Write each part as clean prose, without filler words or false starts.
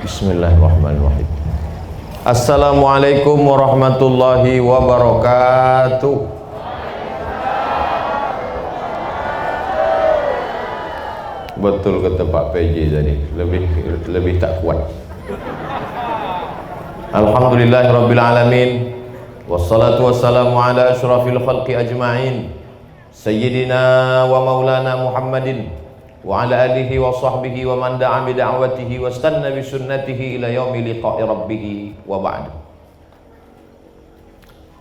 Bismillahirrahmanirrahim. Assalamualaikum warahmatullahi wabarakatuh. Betul kata Pak PJ tadi, lebih tak kuat. Alhamdulillahirabbil alamin. Wassalatu wassalamu ala asyrafil khalqi ajma'in. Sayyidina wa maulana Muhammadin wa ala alihi wa sahbihi wa man da'a bi da'watihi wa istanna bi sunnatihi ila yaumi liqa'i rabbih wa ba'd.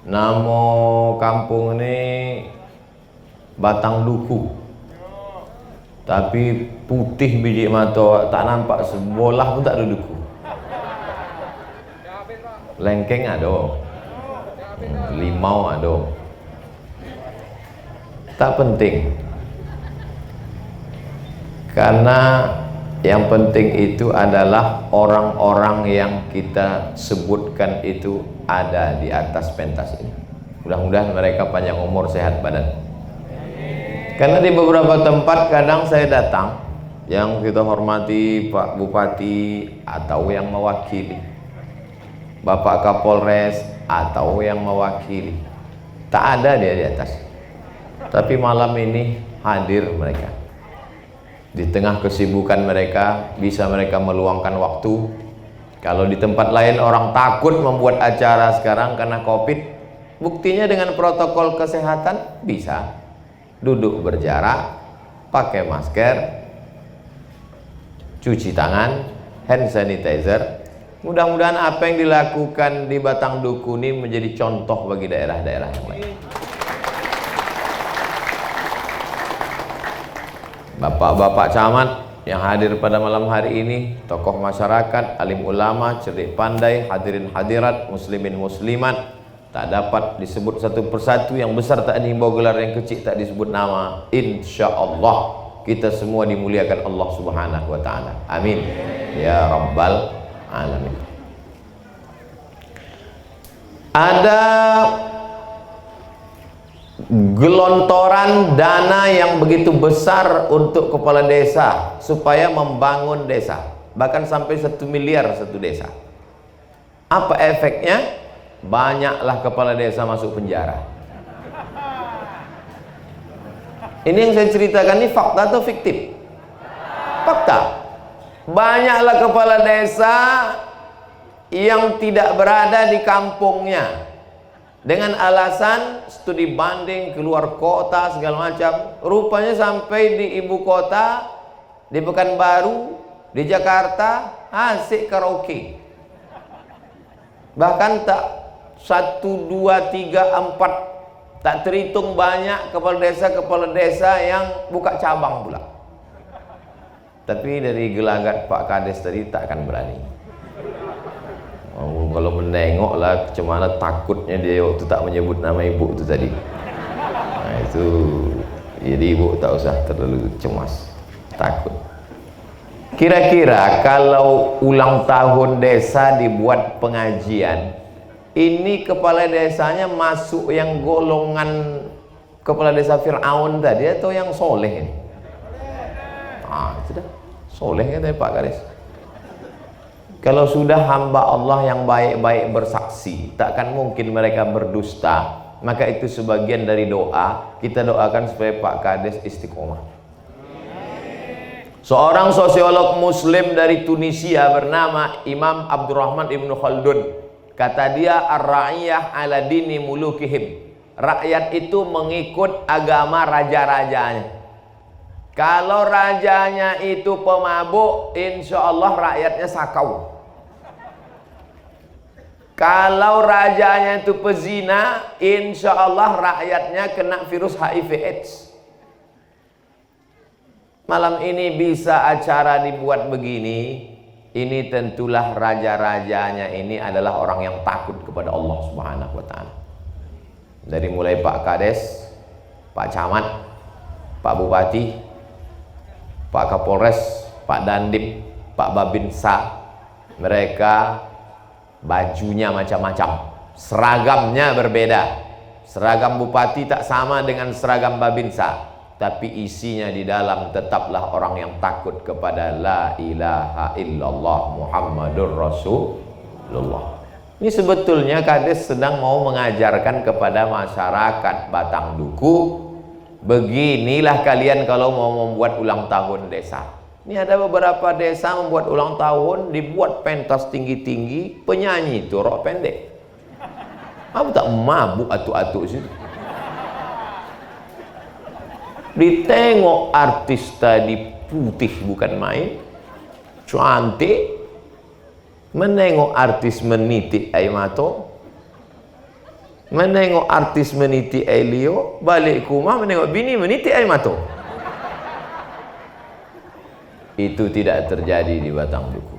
Nama kampung ini Batang Duku, tapi putih biji mata, tak nampak sebolah pun tak ada duku. Lengkeng ada, limau ada. Tak penting, karena yang penting itu adalah orang-orang yang kita sebutkan itu ada di atas pentas ini. Mudah-mudahan mereka panjang umur, sehat badan. Karena di beberapa tempat kadang saya datang, yang kita hormati Pak Bupati atau yang mewakili, Bapak Kapolres atau yang mewakili, tak ada dia di atas. Tapi malam ini hadir mereka. Di tengah kesibukan mereka, bisa mereka meluangkan waktu. Kalau di tempat lain orang takut membuat acara sekarang karena Covid, buktinya dengan protokol kesehatan bisa. Duduk berjarak, pakai masker, cuci tangan, hand sanitizer. Mudah-mudahan apa yang dilakukan di Batang Duku ini menjadi contoh bagi daerah-daerah yang lain. Bapak-bapak camat yang hadir pada malam hari ini, tokoh masyarakat, alim ulama, cerdik pandai, hadirin hadirat, muslimin muslimat, tak dapat disebut satu persatu, yang besar tak dihimbau gelar, yang kecil tak disebut nama. Insya Allah kita semua dimuliakan Allah Subhanahu wa ta'ala. Amin ya rabbal alamin. Ada gelontoran dana yang begitu besar untuk kepala desa supaya membangun desa, bahkan sampai 1 miliar satu desa. Apa efeknya? Banyaklah kepala desa masuk penjara. Ini yang saya ceritakan ini fakta atau fiktif? Fakta. Banyaklah kepala desa yang tidak berada di kampungnya dengan alasan studi banding, keluar kota segala macam. Rupanya sampai di ibu kota, di Pekanbaru, di Jakarta, asik karaoke. Bahkan tak 1, 2, 3, 4, tak terhitung banyak kepala desa yang buka cabang pula. Tapi dari gelagat Pak Kades tadi tak akan berani. Oh, kalau menengok lah macam takutnya dia waktu tak menyebut nama ibu itu tadi. Nah itu, jadi ibu tak usah terlalu cemas, takut. Kira-kira kalau ulang tahun desa dibuat pengajian, ini kepala desanya masuk yang golongan kepala desa Fir'aun tadi atau yang soleh ini? Sudah soleh katanya Pak Kades. Kalau sudah hamba Allah yang baik-baik bersaksi, takkan mungkin mereka berdusta. Maka itu sebagian dari doa. Kita doakan supaya Pak Kades istiqomah. Seorang sosiolog muslim dari Tunisia bernama Imam Abdurrahman Ibn Khaldun, kata dia, ar-ra'iyah ala dini mulukihim. Rakyat itu mengikut agama raja-rajanya. Kalau rajanya itu pemabuk, insya Allah rakyatnya sakau. Kalau rajanya itu pezina, insya Allah rakyatnya kena virus HIV/AIDS. Malam ini bisa acara dibuat begini, ini tentulah raja-rajanya ini adalah orang yang takut kepada Allah Subhanahu wa ta'ala. Dari mulai Pak Kades, Pak Camat, Pak Bupati, Pak Kapolres, Pak Dandim, Pak Babinsa, mereka bajunya macam-macam, seragamnya berbeda. Seragam Bupati tak sama dengan seragam Babinsa, tapi isinya di dalam tetaplah orang yang takut kepada la ilaha illallah Muhammadur Rasulullah. Ini sebetulnya Kades sedang mau mengajarkan kepada masyarakat Batang Duku, beginilah kalian kalau mau membuat ulang tahun desa. Ini ada beberapa desa membuat ulang tahun, dibuat pentas tinggi-tinggi, penyanyi itu rok pendek. Apa tak mabuk atu-atu situ. Ditengok artis tadi putih bukan main, cantik, menengok artis menitik air mata, menengok artis menitik air liur, balik ke rumah menengok bini menitik air mata. Itu tidak terjadi di Batang Duku,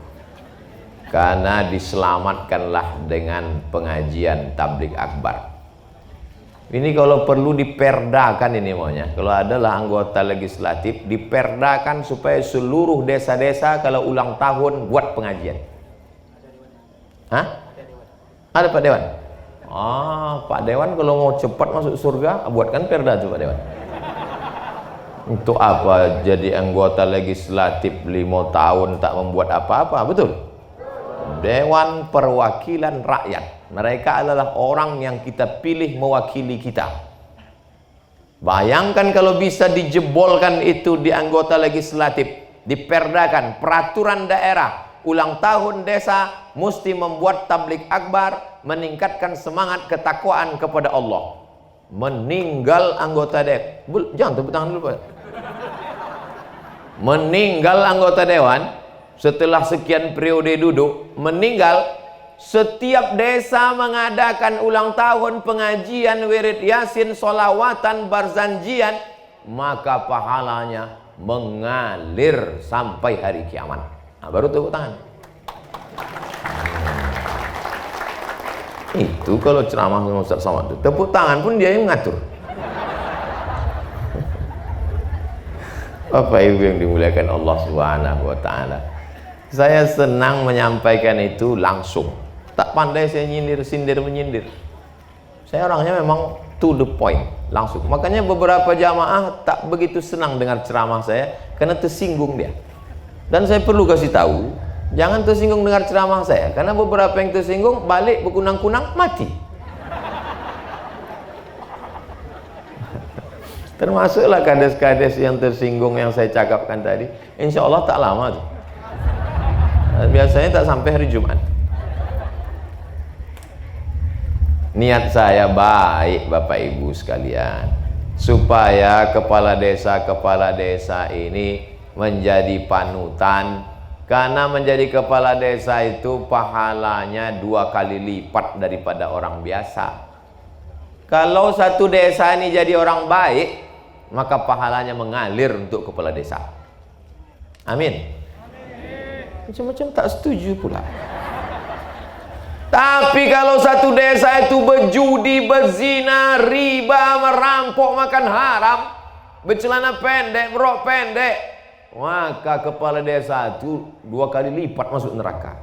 karena diselamatkanlah dengan pengajian tabligh akbar. Ini kalau perlu diperdakan, ini maunya kalau adalah anggota legislatif diperdakan supaya seluruh desa-desa kalau ulang tahun buat pengajian. Hah? Ada Pak Dewan? Pak Dewan kalau mau cepat masuk surga buatkan perda tuh Pak Dewan. Untuk apa jadi anggota legislatif 5 tahun tak membuat apa-apa? Betul? Dewan Perwakilan Rakyat, mereka adalah orang yang kita pilih mewakili kita. Bayangkan kalau bisa dijebolkan itu di anggota legislatif, diperdakan peraturan daerah, ulang tahun desa mesti membuat tabligh akbar, meningkatkan semangat ketakwaan kepada Allah. Meninggal anggota dewan, jangan tepuk tangan dulu Pak. Meninggal anggota dewan, setelah sekian periode duduk, meninggal, setiap desa mengadakan ulang tahun, pengajian, wirid yasin, solawatan, barzanjian, maka pahalanya mengalir sampai hari kiamat. Nah, baru tepuk tangan. Itu kalau ceramah Ustaz Somad itu, tepuk tangan pun dia yang ngatur. Bapak Ibu yang dimuliakan Allah Subhanahu wa taala. Saya senang menyampaikan itu langsung. Tak pandai saya nyindir, sindir, menyindir. Saya orangnya memang to the point, langsung. Makanya beberapa jamaah tak begitu senang dengar ceramah saya karena tersinggung dia. Dan saya perlu kasih tahu, jangan tersinggung dengar ceramah saya, karena beberapa yang tersinggung balik berkunang-kunang mati. Termasuklah kades-kades yang tersinggung yang saya cakapkan tadi. Insya Allah tak lama tuh. Biasanya tak sampai hari Jumat. Niat saya baik Bapak Ibu sekalian, supaya kepala desa ini menjadi panutan. Karena menjadi kepala desa itu pahalanya 2 kali lipat daripada orang biasa. Kalau satu desa ini jadi orang baik, maka pahalanya mengalir untuk kepala desa. Amin. Macam-macam tak setuju pula. Tapi kalau satu desa itu berjudi, berzina, riba, merampok, makan haram, bercelana pendek, berok pendek, maka kepala desa itu 2 kali lipat masuk neraka.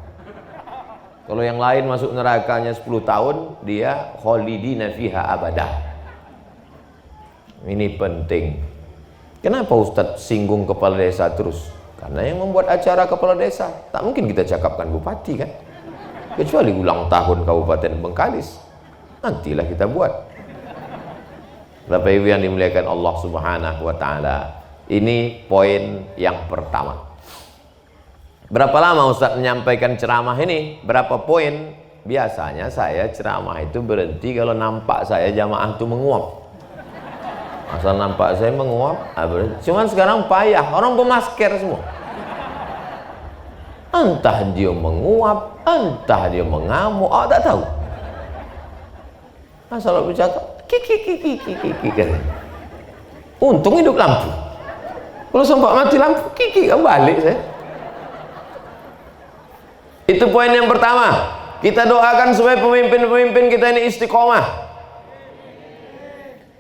Kalau yang lain masuk nerakanya 10 tahun, dia khalidina fiha abadah. Ini penting. Kenapa Ustadz singgung kepala desa terus? Karena yang membuat acara kepala desa, tak mungkin kita cakapkan bupati kan? Kecuali ulang tahun Kabupaten Bengkalis, nantilah kita buat. Bapak Ibu yang dimuliakan Allah Subhanahu wa taala, ini poin yang pertama. Berapa lama Ustadz menyampaikan ceramah ini? Berapa poin? Biasanya saya ceramah itu berhenti kalau nampak saya jamaah itu menguap. Asal nampak saya menguap, cuman sekarang payah, orang bermasker semua. Entah dia menguap, entah dia mengamuk, tak tahu. Asal bercakap, kiki. Untung hidup lampu. Kalau sempat mati lampu, kiki kan balik saya. Itu poin yang pertama. Kita doakan supaya pemimpin-pemimpin kita ini istiqomah.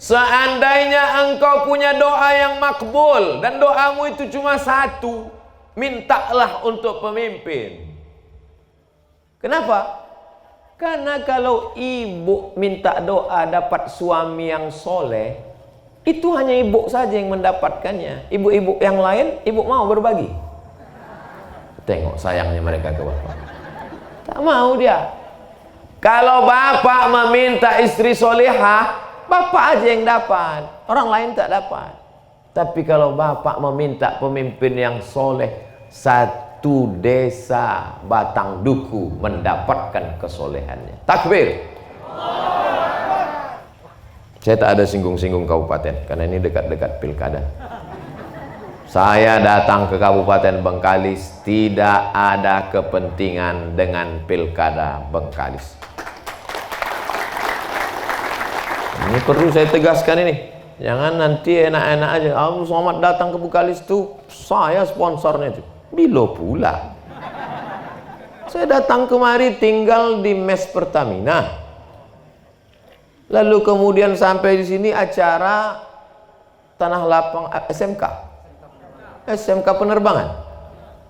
Seandainya engkau punya doa yang makbul dan doamu itu cuma satu, mintalah untuk pemimpin. Kenapa? Karena kalau ibu minta doa dapat suami yang soleh, Itu hanya ibu saja yang mendapatkannya. Ibu-ibu yang lain, ibu mau berbagi. Tengok sayangnya mereka ke bapak. Tak mau dia. Kalau bapak meminta istri solehah, bapak aja yang dapat, orang lain tak dapat. Tapi kalau bapak meminta pemimpin yang soleh, satu desa batang duku mendapatkan kesolehannya. Takbir. Saya tak ada singgung-singgung kabupaten karena ini dekat-dekat pilkada. Saya datang ke Kabupaten Bengkalis tidak ada kepentingan dengan pilkada Bengkalis. Ini perlu saya tegaskan ini. Jangan nanti enak-enak aja. Selamat datang ke Bengkalis tuh saya sponsornya itu. Bilo pula. Saya datang kemari tinggal di mes Pertamina. Lalu kemudian sampai di sini acara Tanah Lapang SMK penerbangan.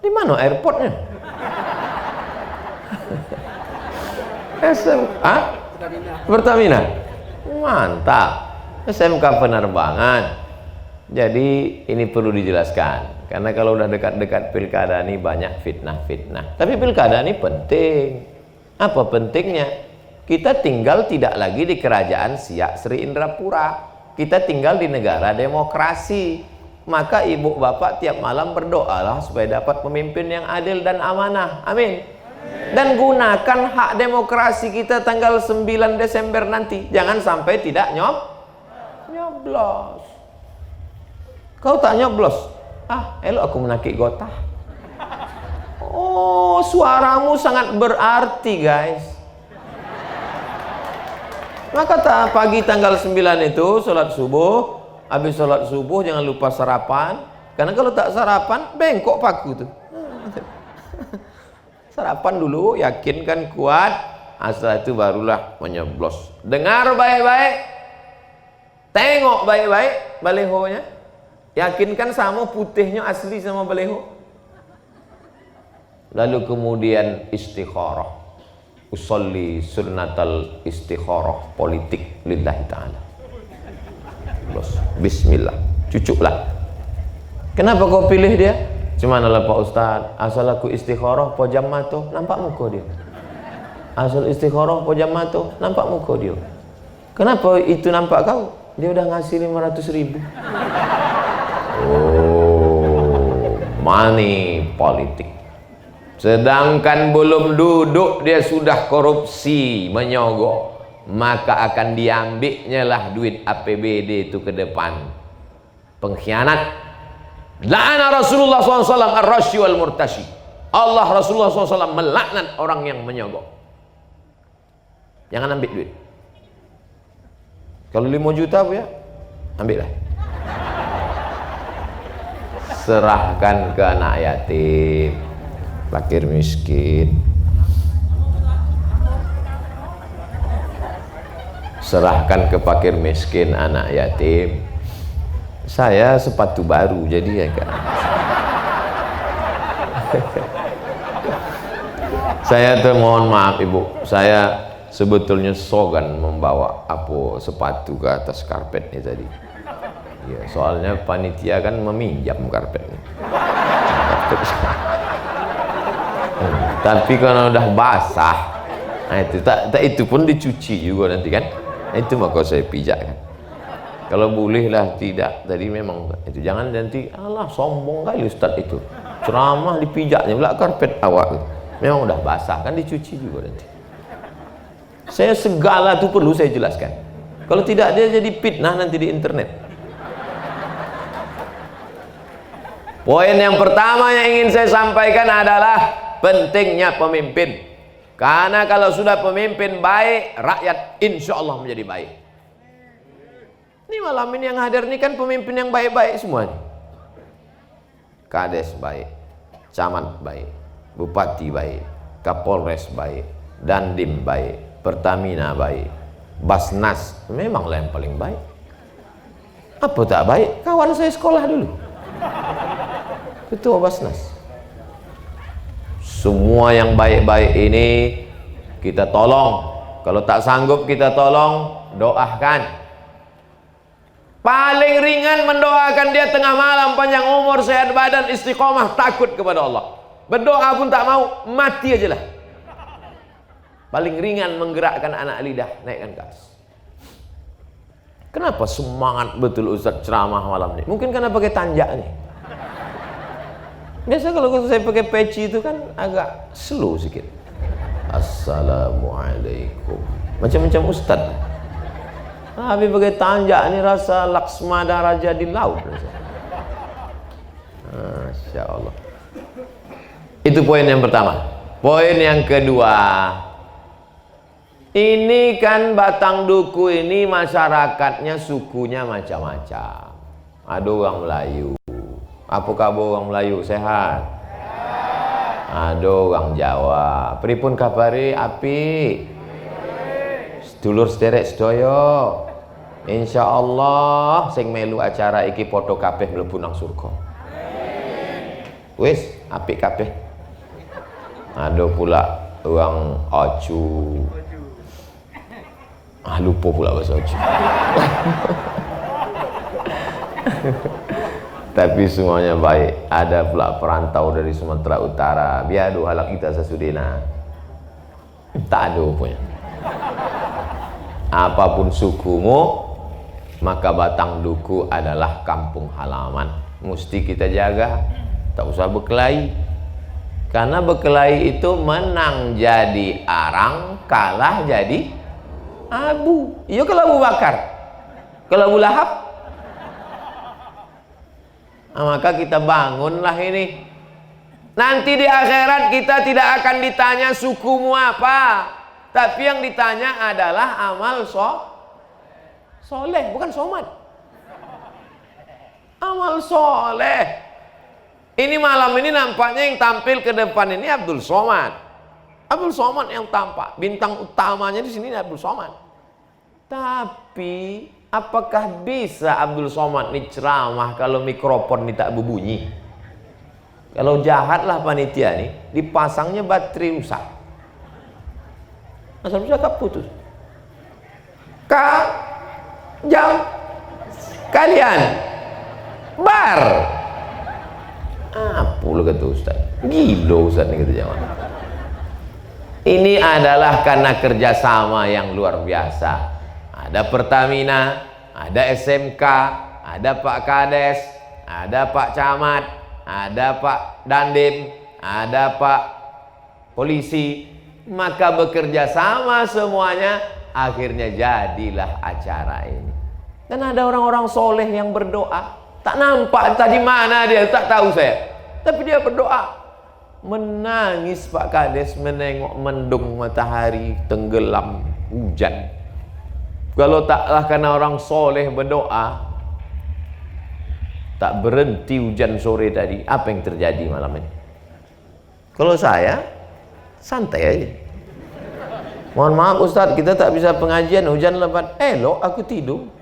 Di mana airportnya? Pertamina. Mantap. SMK penerbangan. Jadi ini perlu dijelaskan. Karena kalau udah dekat-dekat pilkada ini banyak fitnah-fitnah. Tapi pilkada ini penting. Apa pentingnya? Kita tinggal tidak lagi di kerajaan Siak Sri Indrapura. Kita tinggal di negara demokrasi. Maka ibu bapak tiap malam berdoalah supaya dapat pemimpin yang adil dan amanah. Amin. Dan gunakan hak demokrasi kita tanggal 9 Desember nanti. Jangan sampai tidak nyoblos. Kau tak nyoblos? Elok aku menakik gotah. Oh, suaramu sangat berarti, guys. Maka pagi tanggal 9 itu sholat subuh. Habis sholat subuh jangan lupa sarapan. Karena kalau tak sarapan bengkok paku tuh. Sarapan dulu, yakinkan kuat. Setelah itu barulah menyoblos. Dengar baik-baik. Tengok baik-baik balehonya. Yakinkan sama putihnya asli sama baleho. Lalu kemudian istikharah. Usolli sunnatal istikharah politik lillahi ta'ala. Bismillah. Cucuklah. Kenapa kau pilih dia? Cuma lah Pak Ustaz, asal aku istikharah po jam matuh, nampak muka dia. Asal istikharah po jam matuh, nampak muka dia. Kenapa itu nampak kau? Dia udah ngasih 500.000. Oh, money politik. Sedangkan belum duduk dia sudah korupsi, menyogok, maka akan diambilnya lah duit APBD itu ke depan. Pengkhianat. La'ana Rasulullah SAW ar-rashi wal murtashi. Allah Rasulullah SAW melaknat orang yang menyogok. Jangan ambil duit. Kalau 5 juta bu ya, ambillah. Serahkan ke anak yatim, fakir miskin. Serahkan ke fakir miskin, anak yatim. Saya sepatu baru jadi ya kan. Saya tuh mohon maaf ibu, saya sebetulnya sogan membawa sepatu ke atas karpet ini tadi. Ya, soalnya panitia kan meminjam karpetnya. Tapi kalau udah basah, nah itu pun dicuci juga nanti kan. Itu maka saya pijak kan. Kalau bolehlah tidak, tadi memang itu jangan nanti alah sombong kali Ustadz itu. Ceramah dipijaknya pula karpet awak. Memang udah basah kan dicuci juga nanti. Saya segala itu perlu saya jelaskan. Kalau tidak dia jadi fitnah nanti di internet. Poin yang pertama yang ingin saya sampaikan adalah pentingnya pemimpin. Karena kalau sudah pemimpin baik, rakyat insya Allah menjadi baik. Ini malam ini yang hadir ini kan pemimpin yang baik-baik semuanya. Kades baik, camat baik, bupati baik, kapolres baik, dandim baik, Pertamina baik, Basnas memanglah yang paling baik. Apa tak baik? Kawan saya sekolah dulu, ketua Basnas. Semua yang baik-baik ini kita tolong. Kalau tak sanggup kita tolong, doakan. Paling ringan mendoakan dia tengah malam, panjang umur, sehat badan, istiqomah, takut kepada Allah. Berdoa pun tak mau, mati aja lah. Paling ringan menggerakkan anak lidah, naikkan ke atas. Kenapa semangat betul Ustaz ceramah malam ini? Mungkin karena pakai tanjak nih. Biasa kalau saya pakai peci itu kan agak slow sedikit. Assalamualaikum. Macam-macam Ustaz. Tapi pakai tanjak ini rasa Laksmana Raja di laut. Masya Allah. Itu poin yang pertama. Poin yang kedua. Ini kan Batang Duku ini masyarakatnya sukunya macam-macam. Ada orang Melayu. Apa kabar orang Melayu? Sehat? Ada orang Jawa. Pripun kabare? Apik. Sedulur sederek sedaya. Insyaallah sing melu acara iki padha kabeh mlebu nang surga. Wis, apik kabeh. Ada pula orang Oju. Lupa pula bahasa Oju. Tapi semuanya baik. Ada pula perantau dari Sumatera Utara. Biadu halak kita sesudena. Tak ada punya. Apapun sukumu, maka Batang Duku adalah kampung halaman. Mesti kita jaga. Tak usah berkelahi. Karena berkelahi itu menang jadi arang, kalah jadi abu. Iya kalau Abu Bakar, kalau Abu Lahab. Maka kita bangunlah ini. Nanti di akhirat kita tidak akan ditanya sukumu apa, tapi yang ditanya adalah amal soleh, bukan somat. Amal soleh. Ini malam ini nampaknya yang tampil ke depan ini Abdul Somad. Abdul Somad yang tampak, bintang utamanya di sini Abdul Somad. Tapi apakah bisa Abdul Somad ini ceramah kalau mikrofon ini tak berbunyi? Kalau jahatlah panitia nih, dipasangnya baterai rusak. Asal cakap putus. Jam kalian bar. Apa lu kata Ustaz? Gila Ustaz nih kata jawab. Ini adalah karena kerjasama yang luar biasa. Ada Pertamina, ada SMK, ada Pak Kades, ada Pak Camat, ada Pak Dandim, ada Pak Polisi. Maka bekerja sama semuanya, akhirnya jadilah acara ini. Dan ada orang-orang soleh yang berdoa. Tak nampak entah di mana dia, tak tahu saya. Tapi dia berdoa. Menangis Pak Kades menengok mendung matahari tenggelam hujan. Kalau taklah karena orang soleh berdoa, tak berhenti hujan sore tadi, apa yang terjadi malam ini? Kalau saya santai aja. Mohon maaf Ustadz, kita tak bisa pengajian, hujan lebat. Elok aku tidur.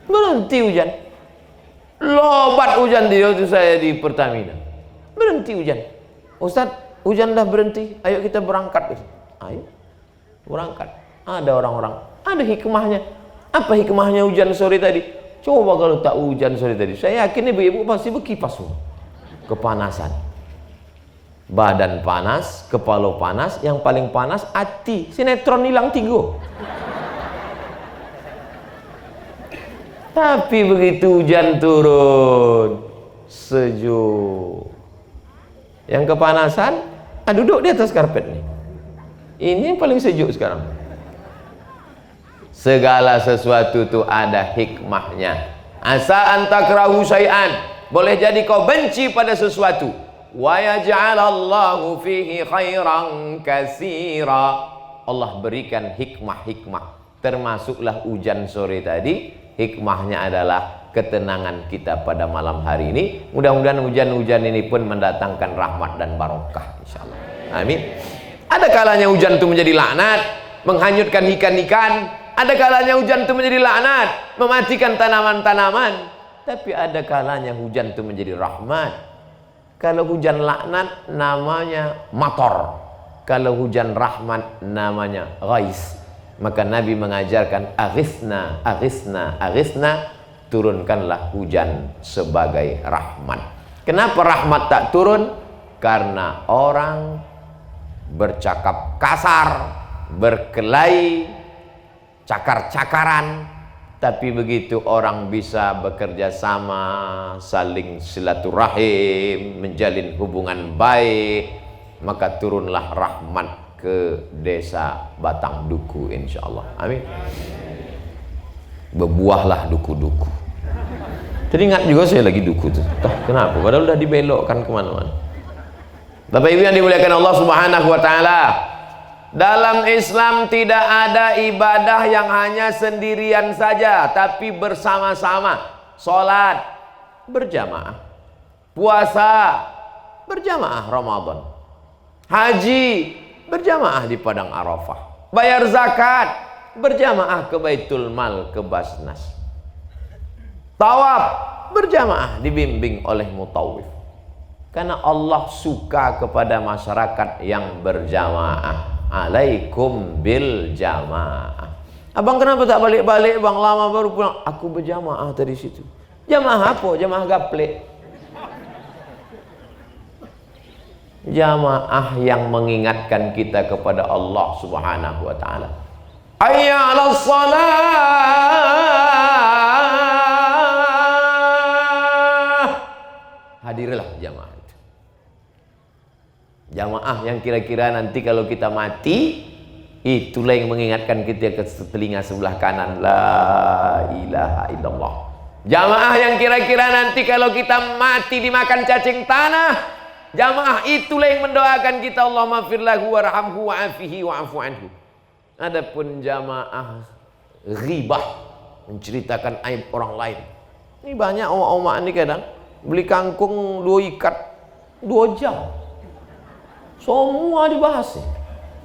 Berhenti hujan. Lobat hujan dia itu saya di Pertamina. Berhenti hujan. Ustadz, hujan dah berhenti. Ayo kita berangkat. Ayo berangkat. Ada orang-orang, ada hikmahnya. Apa hikmahnya hujan sore tadi? Coba kalau tak hujan sore tadi, saya yakin ibu-ibu pasti berkipas semua. Kepanasan. Badan panas, kepala panas, yang paling panas hati. Sinetron hilang 3. Tapi begitu hujan turun, sejuk. Yang kepanasan, duduk di atas karpet nih. Ini yang paling sejuk sekarang. Segala sesuatu itu ada hikmahnya. Asa antakrahu syai'an, boleh jadi kau benci pada sesuatu. Wa yaj'alallahu fihi khairan katsira. Allah berikan hikmah-hikmah. Termasuklah hujan sore tadi. Hikmahnya adalah ketenangan kita pada malam hari ini. Mudah-mudahan hujan-hujan ini pun mendatangkan rahmat dan barokah insyaallah. Amin. Ada kalanya hujan itu menjadi laknat, menghanyutkan ikan-ikan. Ada kalanya hujan itu menjadi laknat, mematikan tanaman-tanaman. Tapi ada kalanya hujan itu menjadi rahmat. Kalau hujan laknat namanya mator. Kalau hujan rahmat namanya ghais. Maka Nabi mengajarkan aghithna, aghithna, aghithna, turunkanlah hujan sebagai rahmat. Kenapa rahmat tak turun? Karena orang bercakap kasar, berkelahi, cakar-cakaran. Tapi begitu orang bisa bekerja sama, saling silaturahim, menjalin hubungan baik, maka turunlah rahmat ke desa Batang Duku, insya Allah. Amin. Berbuahlah duku-duku. Teringat juga saya lagi duku tuh. Kenapa? Padahal udah dibelokkan kemana-mana. Bapak Ibu yang dimuliakan Allah Subhanahu Wa Taala, dalam Islam tidak ada ibadah yang hanya sendirian saja, tapi bersama-sama. Salat berjamaah, puasa berjamaah Ramadan, haji berjamaah di Padang Arafah, bayar zakat berjamaah ke Baitul Mal, ke Basnas, tawaf berjamaah dibimbing oleh mutawif. Karena Allah suka kepada masyarakat yang berjamaah. Alaikum bil jamaah. Abang kenapa tak balik-balik bang, lama baru pulang? Aku berjamaah tadi situ. Jamaah apa? Jamaah gaplek. Jamaah yang mengingatkan kita kepada Allah Subhanahu Wa Taala. Hayya 'alas shalah. Hadirlah jamaah. Jamaah yang kira-kira nanti kalau kita mati, itulah yang mengingatkan kita ke telinga sebelah kanan, la ilaha illallah. Jamaah yang kira-kira nanti kalau kita mati dimakan cacing tanah, jamaah itulah yang mendoakan kita, Allahumma fir lahu warhamhu wa'afihi wa'afu anhu. Adapun jamaah ghibah, menceritakan aib orang lain, ini banyak omak-omak ini kadang beli kangkung 2 ikat 2 jam. Semua dibahas.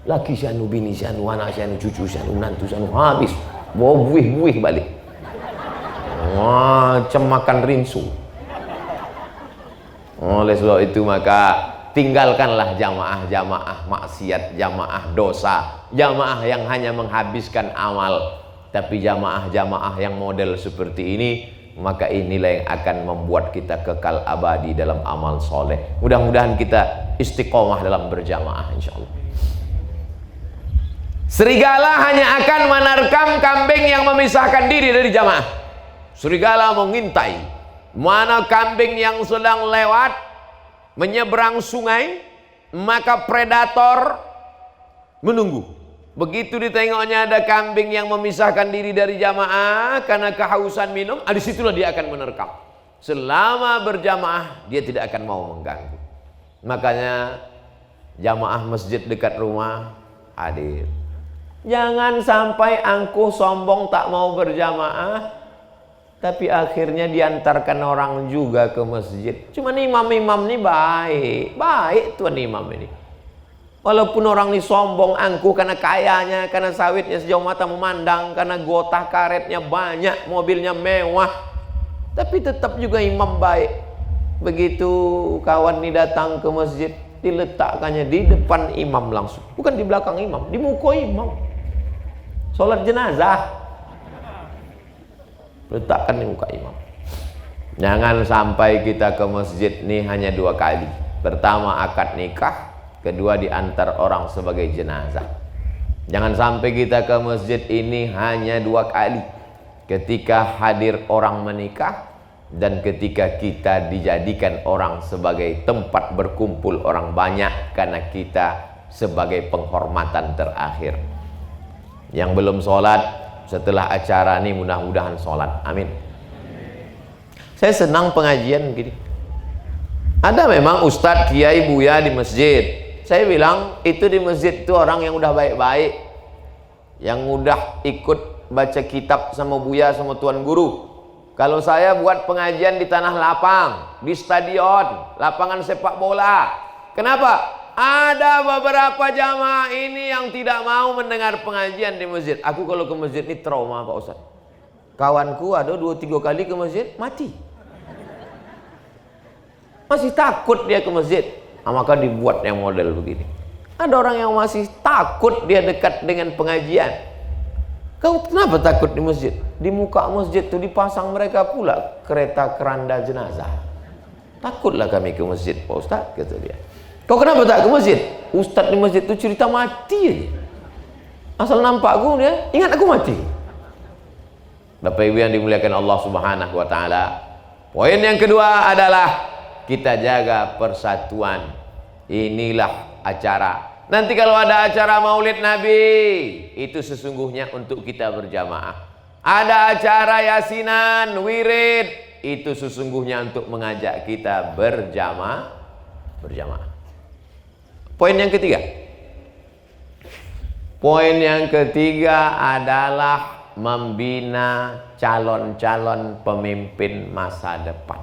Laki sianu, bini sianu, anak sianu, cucu sianu, nantu sianu, habis. Bawa buih-buih balik. Macam makan rinsu. Oleh sebab itu maka tinggalkanlah jamaah-jamaah maksiat, jamaah dosa, jamaah yang hanya menghabiskan amal. Tapi jamaah-jamaah yang model seperti ini, maka inilah yang akan membuat kita kekal abadi dalam amal soleh. Mudah-mudahan kita istiqomah dalam berjamaah, insya Allah. Serigala hanya akan menerkam kambing yang memisahkan diri dari jamaah. Serigala mengintai mana kambing yang sedang lewat menyeberang sungai, maka predator menunggu. Begitu ditengoknya ada kambing yang memisahkan diri dari jamaah karena kehausan minum, disitulah dia akan menerkam. Selama berjamaah dia tidak akan mau mengganggu. Makanya jamaah masjid dekat rumah hadir. Jangan sampai angkuh sombong tak mau berjamaah, tapi akhirnya diantarkan orang juga ke masjid. Cuman imam-imam ini baik tuan imam ini. Walaupun orang ini sombong, angkuh karena kayanya, karena sawitnya sejauh mata memandang, karena gotah karetnya banyak, mobilnya mewah, tapi tetap juga imam baik. Begitu kawan ini datang ke masjid, diletakkannya di depan imam langsung, bukan di belakang imam, di muka imam. Sholat jenazah letakkan di muka imam. Jangan sampai kita ke masjid ini hanya 2 kali. Pertama akad nikah, kedua diantar orang sebagai jenazah. Jangan sampai kita ke masjid ini hanya 2 kali. Ketika hadir orang menikah dan ketika kita dijadikan orang sebagai tempat berkumpul orang banyak karena kita sebagai penghormatan terakhir. Yang belum sholat setelah acara ini mudah-mudahan sholat. Amin. Saya senang pengajian begini. Ada memang ustadz, kiai, buya di masjid. Saya bilang itu di masjid itu orang yang udah baik-baik, yang udah ikut baca kitab sama buya sama tuan guru. Kalau saya buat pengajian di tanah lapang, di stadion, lapangan sepak bola. Kenapa? Ada beberapa jamaah ini yang tidak mau mendengar pengajian di masjid. Aku kalau ke masjid ini trauma Pak Ustaz. Kawanku ada 2-3 kali ke masjid mati. Masih takut dia ke masjid. Maka dibuat yang model begini. Ada orang yang masih takut dia dekat dengan pengajian. Kau kenapa takut di masjid? Di muka masjid itu dipasang mereka pula kereta keranda jenazah. Takutlah kami ke masjid, Pak Ustaz, kata dia. Kau kenapa tak ke masjid? Ustaz di masjid itu cerita mati aja. Asal nampak aku dia, ingat aku mati. Bapak Ibu yang dimuliakan Allah Subhanahu wa taala. Poin yang kedua adalah kita jaga persatuan. Inilah acara. Nanti kalau ada acara Maulid Nabi, itu sesungguhnya untuk kita berjamaah. Ada acara yasinan, wirid, itu sesungguhnya untuk mengajak kita berjamaah. Poin yang ketiga. Poin yang ketiga adalah membina calon-calon pemimpin masa depan.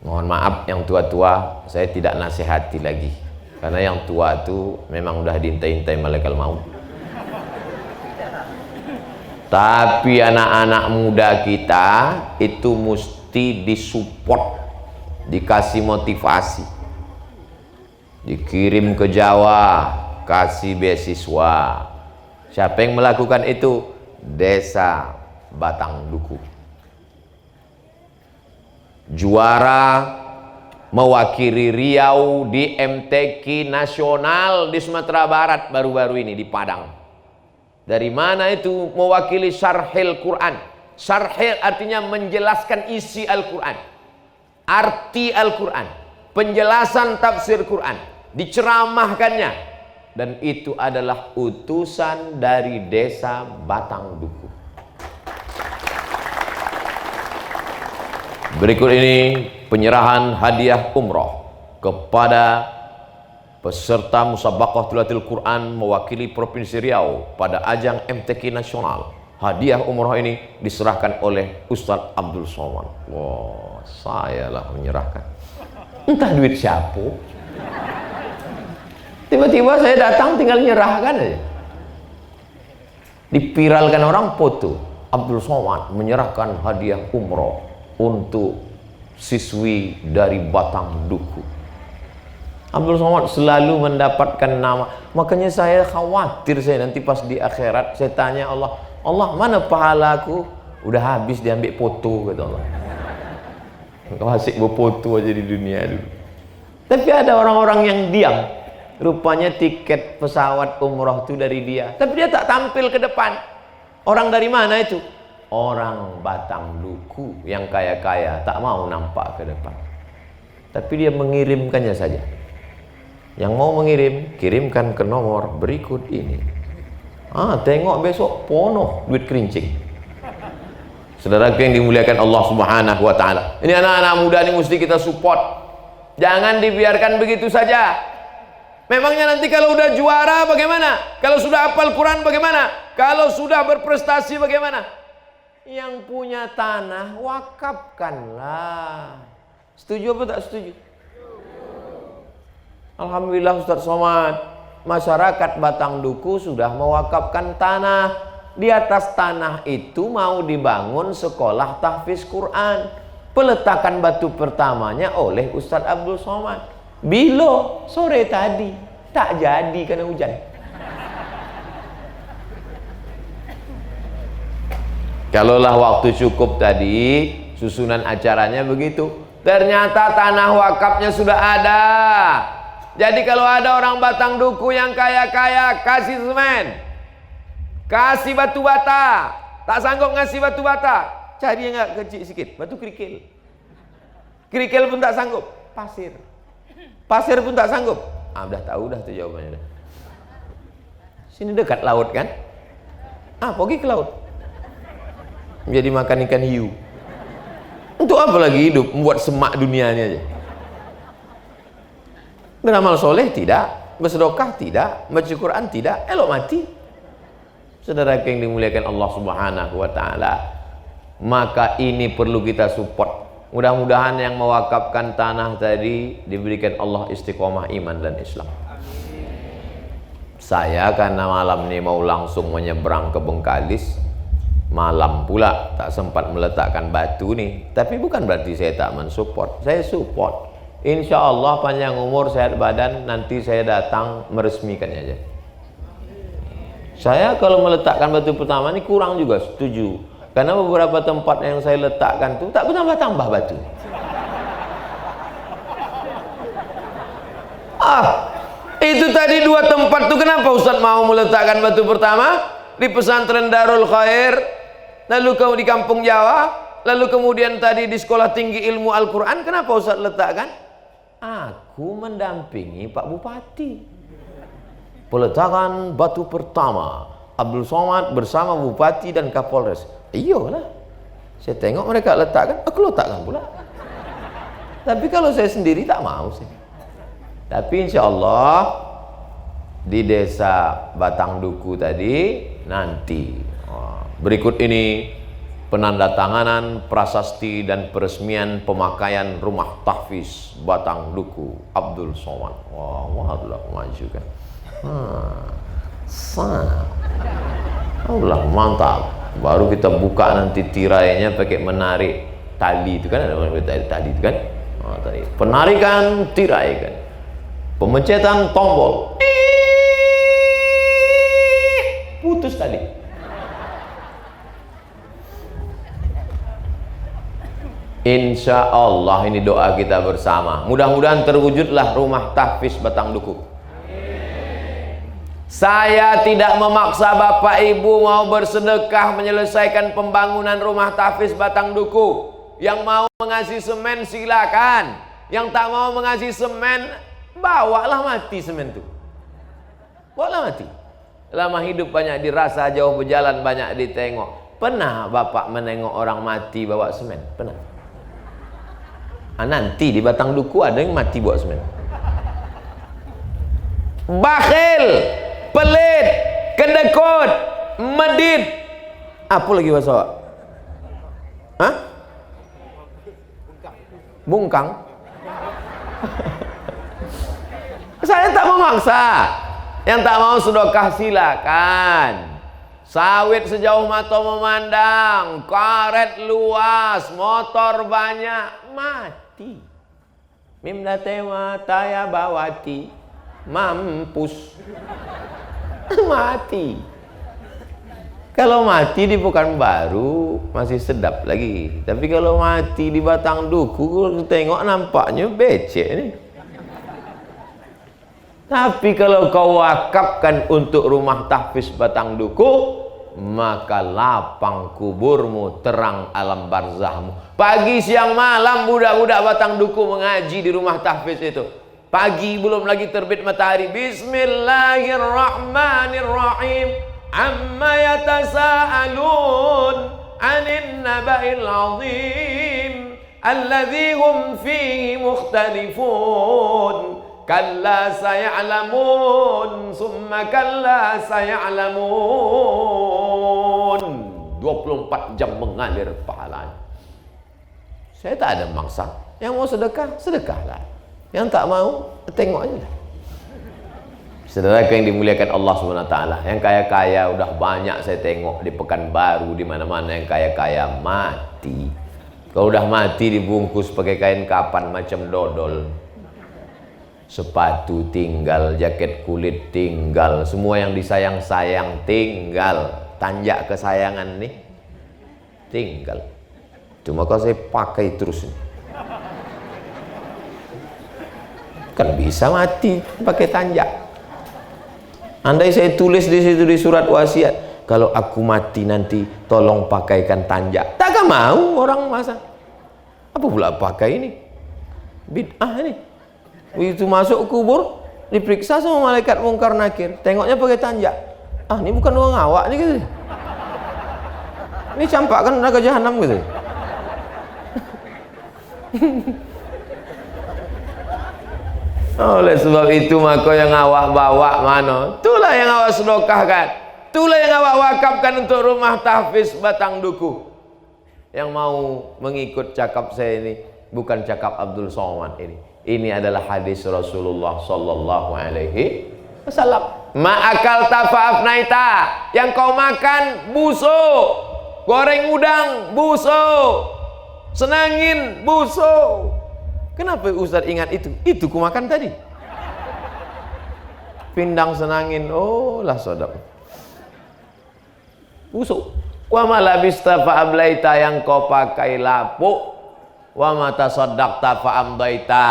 Mohon maaf yang tua-tua, saya tidak nasihati lagi. Karena yang tua itu memang udah diintai-intai malaikat maut. Tapi anak-anak muda kita itu mesti disupport, dikasih motivasi, dikirim ke Jawa, kasih beasiswa. Siapa yang melakukan itu? Desa Batang Duku. Juara mewakili Riau di MTQ nasional di Sumatera Barat baru-baru ini di Padang. Dari mana itu? Mewakili Syarhil Quran. Syarhil artinya menjelaskan isi Al-Quran, arti Al-Quran, penjelasan tafsir Quran, diceramahkannya, dan itu adalah utusan dari desa Batang Duku. Berikut ini penyerahan hadiah umroh kepada peserta musabaqah tilawatil Quran mewakili Provinsi Riau pada ajang MTQ nasional. Hadiah umroh ini diserahkan oleh Ustaz Abdul Somad. Wah, saya lah menyerahkan. Entah duit siapa. Tiba-tiba saya datang tinggal nyerahkan aja. Dipiralkan orang foto. Abdul Somad menyerahkan hadiah umroh untuk siswi dari Batang Duku. Abdul Somad selalu mendapatkan nama. Makanya saya khawatir saya nanti pas di akhirat saya tanya Allah, Allah mana pahalaku? Udah habis diambil foto, kata Allah. Kau asik berfoto aja di dunia dulu. Tapi ada orang-orang yang diam. Rupanya tiket pesawat umroh itu dari dia. Tapi dia tak tampil ke depan. Orang dari mana itu? Orang Batang Duku yang kaya-kaya, tak mau nampak ke depan. Tapi dia mengirimkannya saja. Yang mau mengirim, kirimkan ke nomor berikut ini. Tengok besok pono duit kerincing. Saudara yang dimuliakan Allah Subhanahu wa taala. Ini anak-anak muda ini mesti kita support. Jangan dibiarkan begitu saja. Memangnya nanti kalau udah juara bagaimana? Kalau sudah hafal Quran bagaimana? Kalau sudah berprestasi bagaimana? Yang punya tanah wakafkanlah. Setuju apa tak setuju? Alhamdulillah Ustaz Somad, masyarakat Batang Duku sudah mewakafkan tanah. Di atas tanah itu mau dibangun sekolah tahfiz Quran. Peletakan batu pertamanya oleh Ustaz Abdul Somad. Bilo sore tadi, tak jadi karena hujan. Kalaulah waktu cukup tadi, susunan acaranya begitu. Ternyata tanah wakafnya sudah ada. Jadi kalau ada orang Batang Duku yang kaya-kaya, kasih semen, kasih batu bata. Tak sanggup ngasih batu bata, cari yang agak kecil sikit, batu kerikil. Kerikil pun tak sanggup, pasir. Pasir pun tak sanggup. Udah tahu dah tuh jawabannya dah. Sini dekat laut kan? Pergi ke laut. Menjadi makan ikan hiu. Untuk apa lagi hidup? Membuat semak dunianya aja. Beramal soleh tidak, bersedekah tidak, baca Quran tidak, elok mati. Saudara yang dimuliakan Allah Subhanahu wa taala, maka ini perlu kita support. Mudah-mudahan yang mewakafkan tanah tadi diberikan Allah istiqomah iman dan Islam. Saya karena malam ini mau langsung menyeberang ke Bengkalis, malam pula tak sempat meletakkan batu nih. Tapi bukan berarti saya tak mensupport, saya support. Insya Allah panjang umur sehat badan, nanti saya datang meresmikannya aja. Saya kalau meletakkan batu pertama ini kurang juga, setuju. Karena beberapa tempat yang saya letakkan tuh tak bertambah-tambah batu. Itu tadi 2 tempat tuh kenapa Ustaz mau meletakkan batu pertama? Di pesantren Darul Khair, lalu di kampung Jawa, lalu kemudian tadi di sekolah tinggi ilmu Al-Quran. Kenapa Ustaz letakkan? Aku mendampingi Pak Bupati. Peletakan batu pertama Abdul Somad bersama Bupati dan Kapolres. Iyalah, saya tengok mereka letakkan, aku letakkan pula. Tapi kalau saya sendiri tak mau sih. Tapi insya Allah di desa Batang Duku tadi nanti berikut ini penandatanganan prasasti dan peresmian pemakaian rumah tahfiz Batang Duku Abdul Somad. Wah, Allah maju kan. Allah mantap. Baru kita buka nanti tirainya pakai menarik tali itu kan, ada tali itu kan. Tadi penarikan tirai kan. Pemencetan tombol. Putus tadi. Insya Allah ini doa kita bersama. Mudah-mudahan terwujudlah rumah tahfiz Batang Duku. Saya tidak memaksa Bapak Ibu mau bersedekah menyelesaikan pembangunan rumah tahfiz Batang Duku. Yang mau mengasih semen silakan. Yang tak mau mengasih semen, bawalah mati semen itu. Bawalah mati. Lama hidup banyak dirasa, jauh berjalan banyak ditengok. Pernah Bapak menengok orang mati bawa semen? Pernah? Nanti di Batang Duku ada yang mati bawa semen. Bakhil, pelit, kedekut, medit. Apa lagi bahasa Pak? Hah? Bungkang. Saya tak memaksa. Yang tak mau sedekah silakan. Sawit sejauh mata memandang, karet luas, motor banyak, mati. Mimda tema taya bawati, mampus. Mati. Kalau mati di Pekanbaru masih sedap lagi. Tapi kalau mati di Batang Duku, tengok nampaknya becek nih. Tapi kalau kau wakafkan untuk rumah tahfiz Batang Duku, maka lapang kuburmu, terang alam barzahmu. Pagi siang malam budak-budak Batang Duku mengaji di rumah tahfiz itu. Pagi belum lagi terbit matahari, Bismillahirrahmanirrahim. Amma yatasaalun 'anil naba'il 'azim alladzi hum fihi mukhtalifun. Kalla saya'lamun, summa kalla saya'lamun. 24 jam mengalir pahalanya. Saya tak ada maksa. Yang mau sedekah, sedekahlah. Yang tak mau, tengok aja lah. Saudara yang dimuliakan Allah SWT, yang kaya-kaya udah banyak saya tengok di Pekanbaru, di mana-mana yang kaya-kaya mati. Kalau udah mati dibungkus pakai kain kapan macam dodol. Sepatu tinggal, jaket kulit tinggal, semua yang disayang-sayang tinggal. Tanjak kesayangan nih tinggal. Cuma kalau saya pakai terus kan bisa mati pakai tanjak. Andai saya tulis di situ di surat wasiat, kalau aku mati nanti tolong pakaikan tanjak. Takkan mau orang masa. Apa pula pakai ini? Bid'ah ini. Begitu masuk kubur diperiksa sama malaikat mungkar nakir, tengoknya pakai tanjak. Ini bukan uang awak nih gitu. Ini campakkan neraka jahanam gitu. Oleh sebab itu maka yang awak bawa mana? Itulah yang awak sedekahkan. Itulah yang awak wakafkan untuk rumah tahfiz Batang Duku. Yang mau mengikut cakap saya ini bukan cakap Abdul Somad ini. Ini adalah hadis Rasulullah sallallahu alaihi wasallam. Ma'akal tafa'afnaita, yang kau makan busuk. Goreng udang busuk. Senangin busuk. Kenapa Ustaz ingat itu? Itu ku makan tadi. Pindang senangin, oh lah saudara. busuk. Wa ma labista fa ablaita, yang kau pakai lapuk. Wa ma tasaddaqta fa amdaita,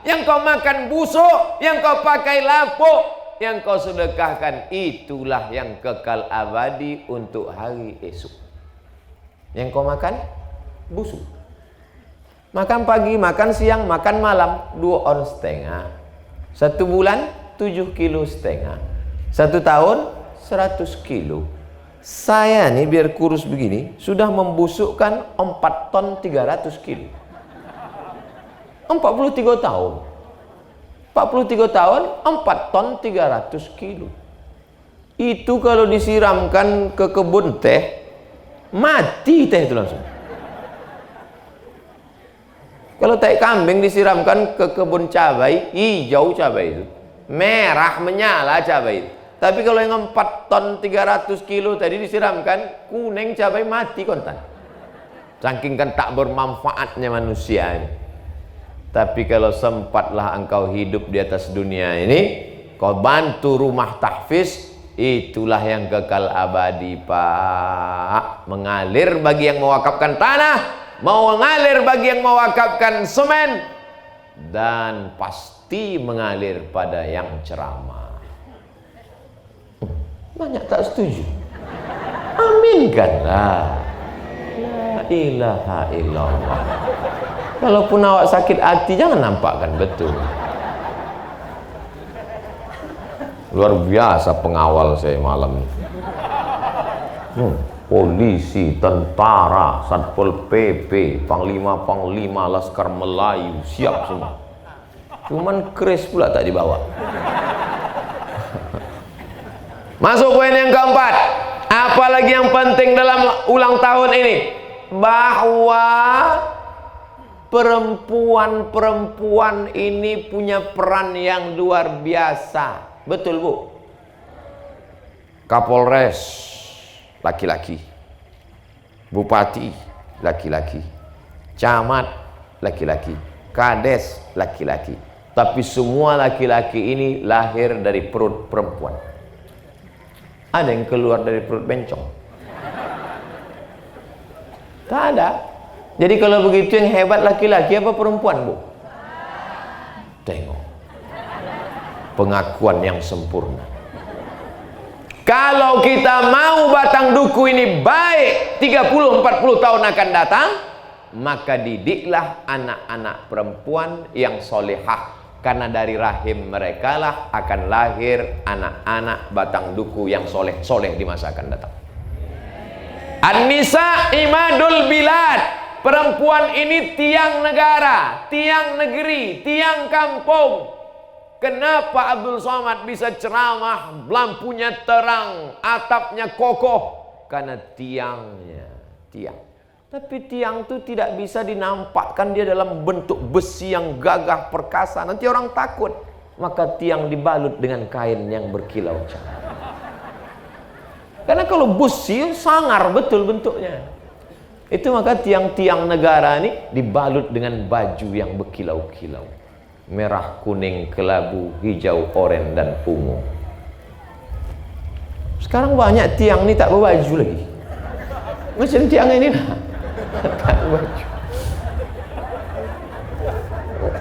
yang kau makan busuk, yang kau pakai lapuk, yang kau sedekahkan, itulah yang kekal abadi untuk hari esok. Yang kau makan busuk. Makan pagi, makan siang, makan malam, 2 ons setengah. 1 bulan 7,5 kilo. 1 tahun 100 kilo. Saya nih biar kurus begini sudah membusukkan 4 ton 300 kilo. 43 tahun. 43 tahun 4 ton 300 kilo. Itu kalau disiramkan ke kebun teh, mati teh itu langsung. Kalau tai kambing disiramkan ke kebun cabai, hijau cabai itu, merah menyala cabai itu. Tapi kalau yang 4 ton 300 kilo tadi disiramkan, kuning cabai, mati kontan. Saking kan tak bermanfaatnya manusia ini. Tapi kalau sempatlah engkau hidup di atas dunia ini, kau bantu rumah tahfiz, itulah yang kekal abadi, Pak. Mengalir bagi yang mewakafkan tanah, mau mengalir bagi yang mewakafkan semen, dan pasti mengalir pada yang ceramah. Banyak tak setuju? Aminkanlah. La ilaha illallah. Kalaupun awak sakit hati, jangan nampakkan betul. Luar biasa pengawal saya malam ini. Polisi, tentara, Satpol PP, Panglima Laskar Melayu, siap semua. Cuman kres pula tak dibawa. Masuk poin yang keempat. Apalagi yang penting dalam ulang tahun ini, bahwa perempuan-perempuan ini punya peran yang luar biasa. Betul, Bu? Kapolres laki-laki, bupati laki-laki, camat laki-laki, kades laki-laki. Tapi semua laki-laki ini lahir dari perut perempuan. Ada yang keluar dari perut bencong? Tak ada. Jadi kalau begitu yang hebat laki-laki apa perempuan, Bu? Tengok pengakuan yang sempurna. Kalau kita mau batang duku ini baik 30-40 tahun akan datang, maka didiklah anak-anak perempuan yang solehah, karena dari rahim mereka lah akan lahir anak-anak batang duku yang soleh-soleh di masa akan datang. An-nisa imadul bilad. Perempuan ini tiang negara, tiang negeri, tiang kampung. Kenapa Abdul Somad bisa ceramah, lampunya terang, atapnya kokoh? Karena tiangnya, tiang. Tapi tiang itu tidak bisa dinampakkan dia dalam bentuk besi yang gagah perkasa. Nanti orang takut. Maka tiang dibalut dengan kain yang berkilau cahaya. Karena kalau besi sangar betul bentuknya. Itu maka tiang-tiang negara ini dibalut dengan baju yang berkilau-kilau. Merah, kuning, kelabu, hijau, oranye, dan ungu. Sekarang banyak tiang ini tak berbaju lagi. Macam tiang ini lah. Tak berbaju.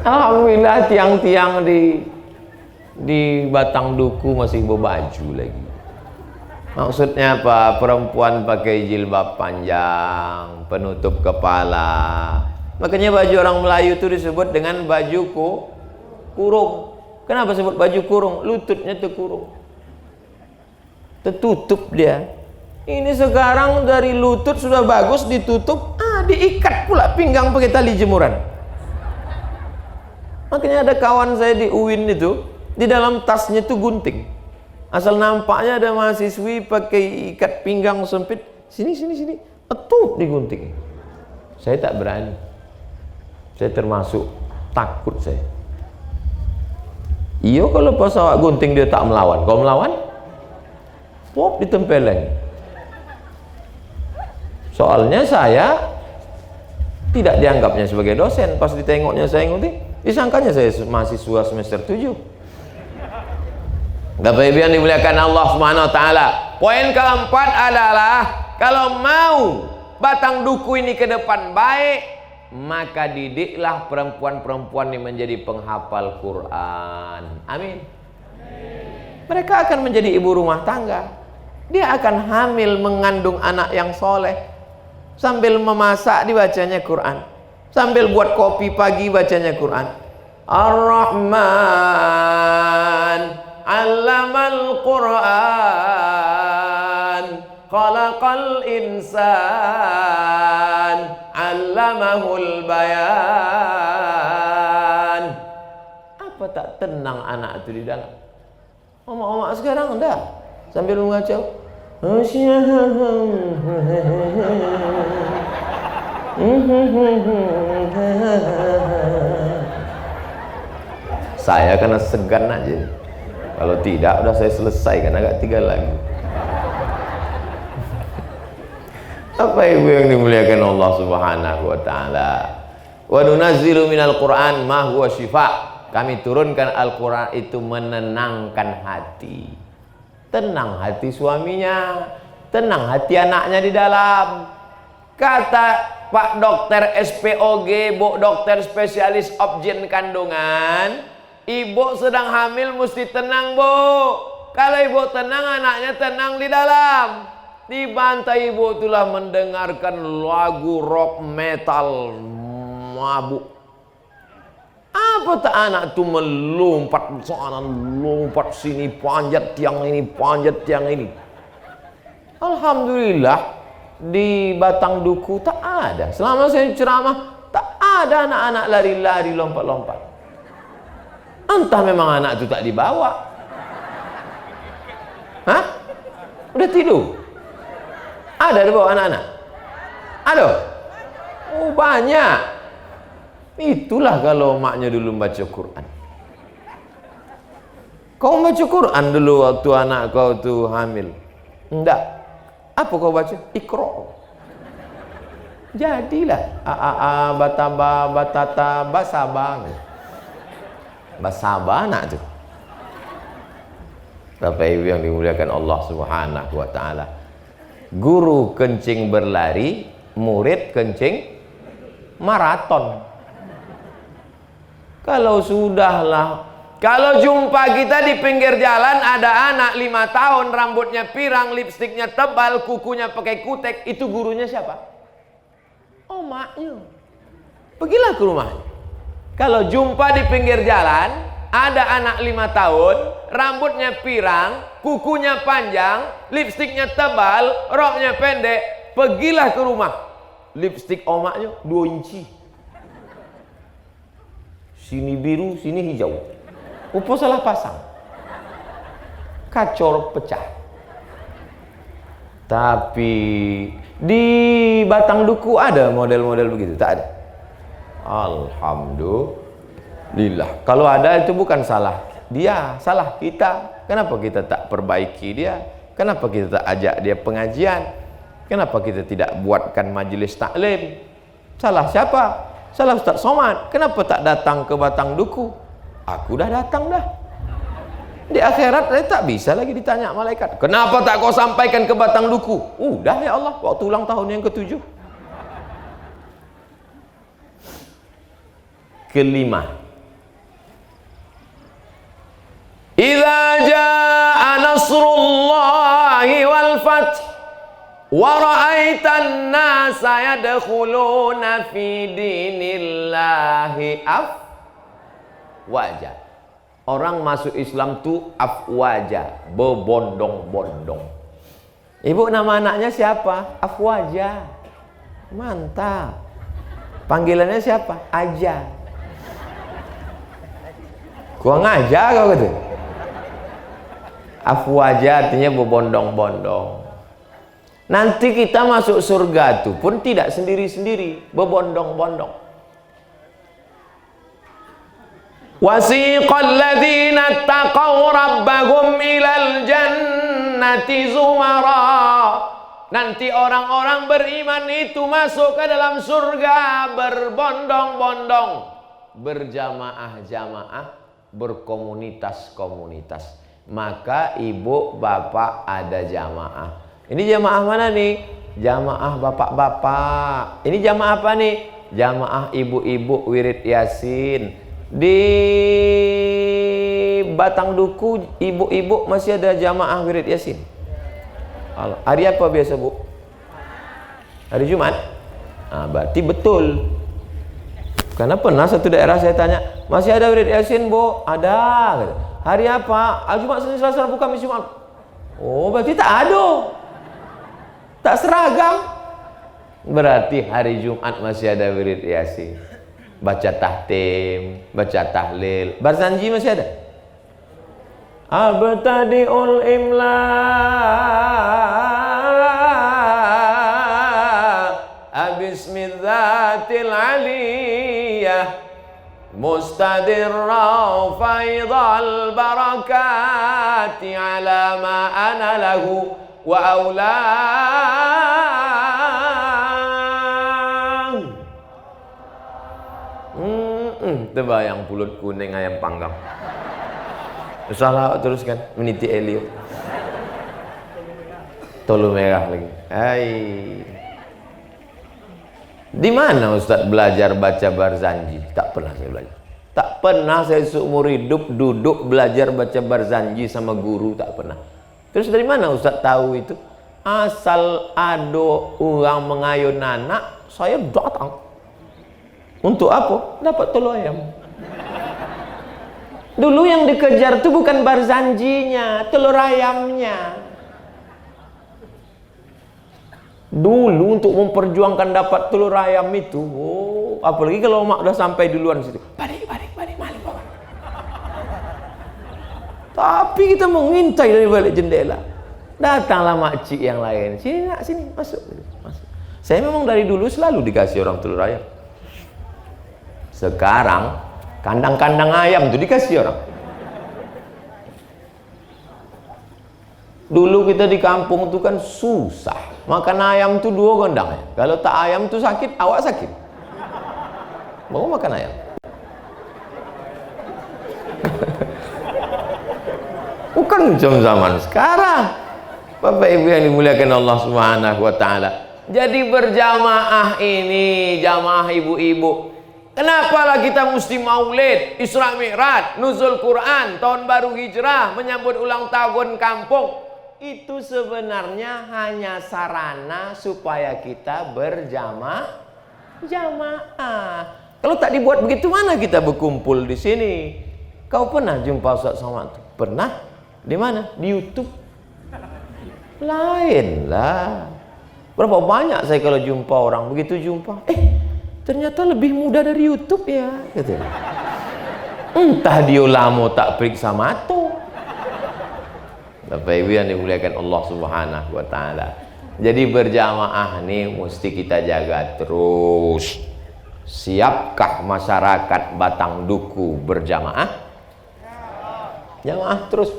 Alhamdulillah tiang-tiang di batang duku masih berbaju lagi. Maksudnya apa? Perempuan pakai jilbab panjang, penutup kepala. Makanya baju orang Melayu itu disebut dengan baju kurung. Kenapa sebut baju kurung? Lututnya terkurung, tertutup dia. Ini sekarang dari lutut sudah bagus ditutup, diikat pula pinggang pakai tali jemuran. Makanya ada kawan saya di UIN itu, di dalam tasnya itu gunting. Asal nampaknya ada mahasiswi pakai ikat pinggang sempit, sini, digunting. Saya tak berani. Saya termasuk takut saya. Iyo kalau pas awak gunting dia tak melawan. Kau melawan, pop ditempeleng. Soalnya saya tidak dianggapnya sebagai dosen. Pas ditengoknya saya gunting, disangkanya saya mahasiswa semester 7. Bapak Ibu yang dimuliakan Allah Subhanahu wa taala. Poin keempat adalah Kalau mau batang duku ini ke depan baik, maka didiklah perempuan-perempuan yang menjadi penghafal Quran. Amin. Mereka akan menjadi ibu rumah tangga. Dia akan hamil mengandung anak yang soleh. Sambil memasak dibacanya Quran. Sambil buat kopi pagi bacanya Quran. Ar-Rahman 'allamal Quran, khalaqal insan, 'allamahul bayan. Apa tak tenang anak itu di dalam? Omak-omak sekarang enggak, sambil membaca saya kena segan aja. Kalau tidak, udah saya selesaikan, agak tinggal lagi. Apa ibu yang dimuliakan Allah Subhanahu wa taala? Wa nunazzilu minal Qur'an ma huwa syifa. Kami turunkan Al-Qur'an itu menenangkan hati. Tenang hati suaminya, tenang hati anaknya di dalam. Kata Pak Dokter SPOG, Bu Dokter Spesialis Obgyn Kandungan, ibu sedang hamil mesti tenang, Bu. Kalau ibu tenang, anaknya tenang di dalam. Di bantai ibu itulah mendengarkan lagu rock metal mabuk. Apa tak anak itu melompat sana, lompat sini, panjat tiang ini, panjat tiang ini. Alhamdulillah di Batang Duku tak ada. Selama saya ceramah tak ada anak-anak lari-lari, lompat-lompat. Entah memang anak itu tak dibawa. Hah? Udah tidur? Ada di bawah anak-anak? Ada? Oh banyak. Itulah kalau maknya dulu baca Quran. Kau baca Quran dulu waktu anak kau tu hamil? Enggak. Apa kau baca? Iqra. Jadilah bataba batata basabang. Basaba anak tu. Bapak Ibu yang dimuliakan Allah Subhanahu wa taala. Guru kencing berlari, murid kencing maraton. Kalau sudahlah, kalau jumpa kita di pinggir jalan ada anak 5 tahun, rambutnya pirang, lipstiknya tebal, kukunya pakai kutek, itu gurunya siapa? Oh maknya. Pergilah ke rumahnya. Kalau jumpa di pinggir jalan ada anak 5 tahun, rambutnya pirang, kukunya panjang, lipstiknya tebal, roknya pendek, pergilah ke rumah. Lipstik omaknya 2 inci. Sini biru, sini hijau. Apa salah pasang? Kacor pecah. Tapi di Batang Duku ada model-model begitu? Tak ada. Alhamdulillah. Kalau ada itu bukan salah dia, salah kita. Kenapa kita tak perbaiki dia? Kenapa kita tak ajak dia pengajian? Kenapa kita tidak buatkan majelis taklim? Salah siapa? Salah Ustaz Somad. Kenapa tak datang ke Batang Duku? Aku dah datang dah. Di akhirat saya tak bisa lagi ditanya malaikat. Kenapa tak kau sampaikan ke Batang Duku? Udah ya Allah, waktu ulang tahun yang ke-7. Kelima. Idza jaa nasrullahi wal fath wa ra'aitan nasa yadkhuluna fi dinillahi afwaja. Orang masuk Islam tu afwaja, berbondong-bondong. Ibu nama anaknya siapa? Afwaja. Mantap. Panggilannya siapa? Aja. Gua ngajak kau gitu. Afwaja artinya berbondong-bondong. Nanti kita masuk surga itu pun tidak sendiri-sendiri, berbondong-bondong. Wasiqal ladzina taqaw rabbahum ilal jannati zumara. Nanti orang-orang beriman itu masuk ke dalam surga berbondong-bondong, berjamaah-jamaah, berkomunitas-komunitas. Maka ibu bapak ada jamaah. Ini jamaah mana nih? jamaah bapak-bapak. Ini jamaah apa nih? Jamaah ibu-ibu wirid Yasin. Di Batang Duku ibu-ibu masih ada jamaah wirid Yasin. Hari apa biasa, Bu? Hari Jumat. Nah, berarti betul. Karena pernah satu daerah saya tanya, masih ada wirid Yasin, Bu? Ada. Hari apa? Jumat, Senin, Selasa, Rabu, Kamis, Jumat. Oh, berarti tak ada. Tak seragam. Berarti hari Jumat masih ada wirid Yasin. Baca tahtim, baca tahlil. Barzanji masih ada? Abtadi'ul imla bismidzatil aliyah mustadirra faidal barakati ala ma ana lahu wa aulang. Terbayang pulut kuning ayam panggang. Salah teruskan meniti Elio. Tolu merah lagi. Hai. Di mana Ustaz belajar baca Barzanji? Tak pernah saya belajar. Tak pernah saya seumur hidup duduk belajar baca Barzanji sama guru, tak pernah. Terus dari mana Ustaz tahu itu? Asal ada orang mengayun anak, saya datang. Untuk apa? Dapat telur ayam. Dulu yang dikejar itu bukan Barzanjinya, telur ayamnya. Dulu untuk memperjuangkan dapat telur ayam itu, apalagi kalau mak udah sampai duluan situ. Balik, malik bawa. Tapi kita mengintai dari balik jendela. Datanglah makcik yang lain. Sini nak, sini, masuk. Saya memang dari dulu selalu dikasih orang telur ayam. Sekarang kandang-kandang ayam itu dikasih orang. Dulu kita di kampung itu kan susah. Makan ayam itu 2 gondang ya. Kalau tak ayam itu sakit, awak sakit. Mau makan ayam. Bukan macam zaman sekarang. Bapak Ibu yang dimuliakan Allah Subhanahu wa taala. Jadi berjamaah ini, jamaah ibu-ibu. Kenapa lah kita mesti maulid, Isra Mi'raj, nuzul Quran, tahun baru hijrah, menyambut ulang tahun kampung? Itu sebenarnya hanya sarana supaya kita berjamaah. Kalau tak dibuat begitu, mana kita berkumpul di sini? Kau pernah jumpa Ustaz Somad? Pernah? Di mana? Di YouTube? Lain lah. Berapa banyak saya kalau jumpa orang, begitu jumpa, ternyata lebih mudah dari YouTube ya, gitu. Entah dia lama tak periksa mata. Bapak Ibu yang dimuliakan Allah Subhanahu wa taala. Jadi berjamaah nih mesti kita jaga terus. Siapkah masyarakat Batang Duku berjamaah? Jamaah terus.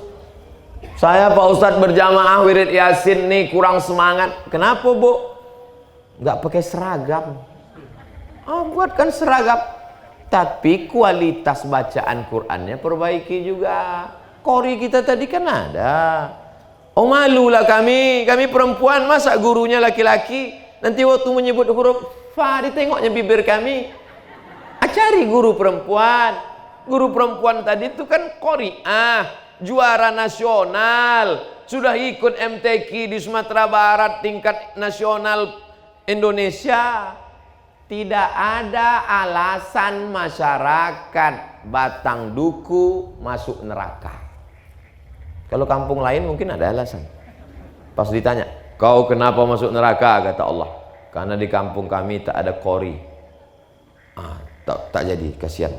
Saya Pak Ustadz berjamaah wirid Yasin nih kurang semangat. Kenapa, Bu? Nggak pakai seragam. Buatkan seragam, tapi kualitas bacaan Qur'annya perbaiki juga. Qori kita tadi kan ada. Oh malulah kami perempuan, masa gurunya laki-laki. Nanti waktu menyebut huruf fa ditengoknya bibir kami. Cari guru perempuan. Guru perempuan tadi itu kan qori'ah, juara nasional, sudah ikut MTQ di Sumatera Barat tingkat nasional Indonesia. Tidak ada alasan masyarakat Batang Duku masuk neraka. Kalau kampung lain mungkin ada alasan. Pas ditanya, kau kenapa masuk neraka? Kata Allah, karena di kampung kami tak ada qori. Tak jadi, kasihan.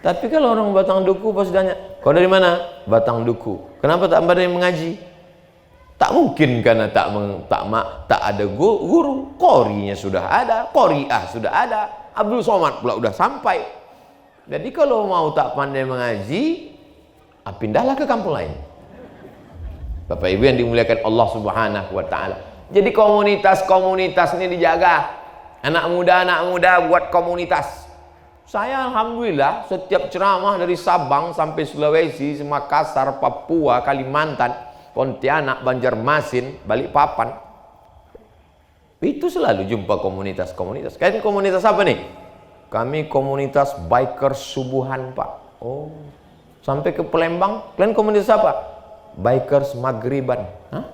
Tapi kalau orang Batang Duku pas ditanya, kau dari mana? Batang Duku. Kenapa tak ada yang mengaji? Tak mungkin karena tak ada guru. Qorinya sudah ada, qori'ah sudah ada, Abdul Somad pula sudah sampai. Jadi kalau mau tak pandai mengaji, pindahlah ke kampung lain. Bapak Ibu yang dimuliakan Allah Subhanahu wa taala. Jadi komunitas ini dijaga. Anak muda buat komunitas. Saya alhamdulillah setiap ceramah dari Sabang sampai Sulawesi, Makassar, Papua, Kalimantan, Pontianak, Banjarmasin, Balikpapan, Itu selalu jumpa komunitas-komunitas. Kalian komunitas apa nih? Kami komunitas bikers subuhan, Pak. Oh, sampai ke Palembang, kalian komunitas apa? Bikers maghriban. Hah?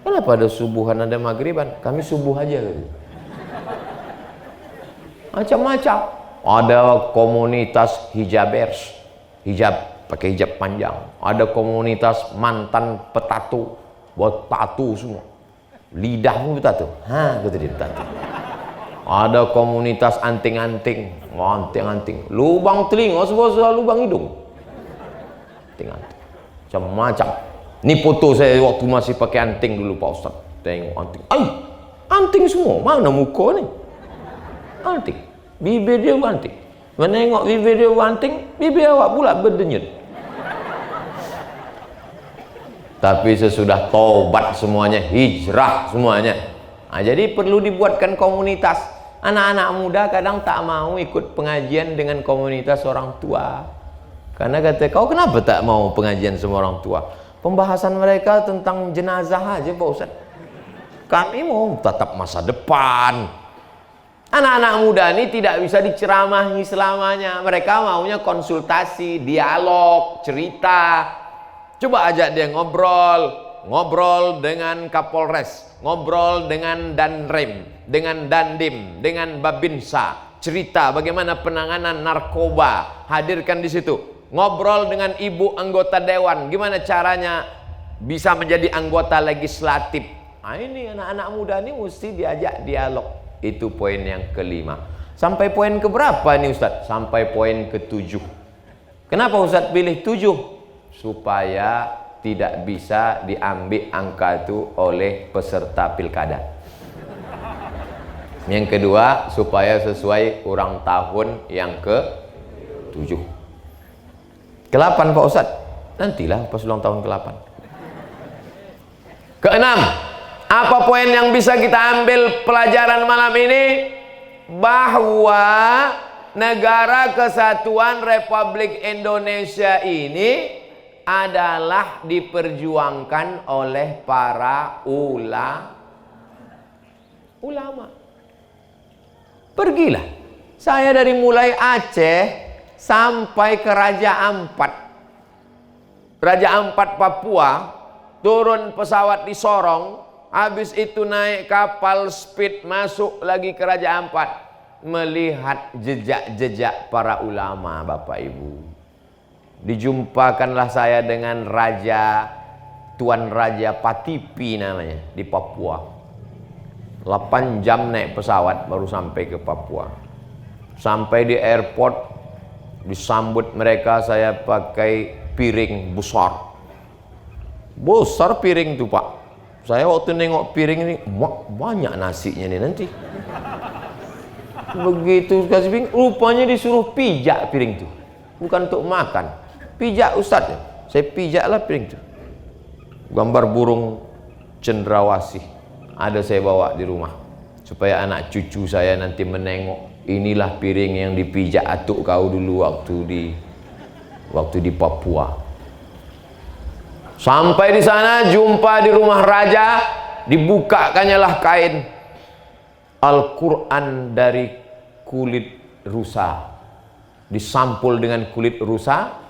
Kenapa ada subuhan, ada maghriban? Kami subuh aja. Macam-macam. Ada komunitas hijabers, hijab, pakai hijab panjang. Ada komunitas mantan petatu, buat tatu semua. Lidahmu bertato, kata dia bertato. Ada komunitas anting-anting, anting-anting, lubang telinga sebesar lubang hidung, anting-anting, macam-macam. Ini foto saya waktu masih pakai anting dulu, Pak Ustaz. Tengok anting, anting semua. Mana muka ni? Anting, bibir dia anting. Menengok bibir dia anting, bibir awak pula berdenyut. Tapi sesudah tobat semuanya, hijrah semuanya. Nah, jadi perlu dibuatkan komunitas. Anak-anak muda kadang tak mau ikut pengajian dengan komunitas orang tua. Karena kata, kau kenapa tak mau pengajian sama orang tua? Pembahasan mereka tentang jenazah aja, Pak Ustaz. Kami mau tatap masa depan. Anak-anak muda ini tidak bisa diceramahi selamanya. Mereka maunya konsultasi, dialog, cerita. Coba ajak dia ngobrol dengan Kapolres, ngobrol dengan Danrem, dengan Dandim, dengan Babinsa, cerita bagaimana penanganan narkoba, hadirkan di situ. Ngobrol dengan ibu anggota dewan, gimana caranya bisa menjadi anggota legislatif. Nah, ini anak-anak muda ini mesti diajak dialog. Itu poin yang kelima. Sampai poin keberapa nih Ustaz? Sampai poin ke-7. Kenapa Ustaz pilih 7? Supaya tidak bisa diambil angka itu oleh peserta pilkada. Yang kedua, supaya sesuai ulang tahun yang ke-7. Ke-8 Pak Ustaz? Nantilah pas ulang tahun ke-8. Ke-6, apa poin yang bisa kita ambil pelajaran malam ini? Bahwa Negara Kesatuan Republik Indonesia ini adalah diperjuangkan oleh para ulama. Pergilah. Saya dari mulai Aceh sampai ke Raja Ampat. Raja Ampat Papua, turun pesawat di Sorong, habis itu naik kapal speed masuk lagi ke Raja Ampat, melihat jejak-jejak para ulama, Bapak Ibu. Dijumpakanlah saya dengan Tuan Raja Patipi namanya, di Papua. 8 jam naik pesawat baru sampai ke Papua. Sampai di airport, disambut mereka saya pakai piring besar. Besar piring itu, Pak. Saya waktu nengok piring ini, banyak nasinya nih nanti. Begitu kasih piring, rupanya disuruh pijak piring itu. Bukan untuk makan. Pijak Ustaz, saya pijaklah piring itu. Gambar burung cendrawasih ada saya bawa di rumah supaya anak cucu saya nanti menengok, inilah piring yang dipijak atuk kau dulu waktu di Papua. Sampai di sana jumpa di rumah raja, dibukakannya lah kain Al-Quran dari kulit rusa, disampul dengan kulit rusa.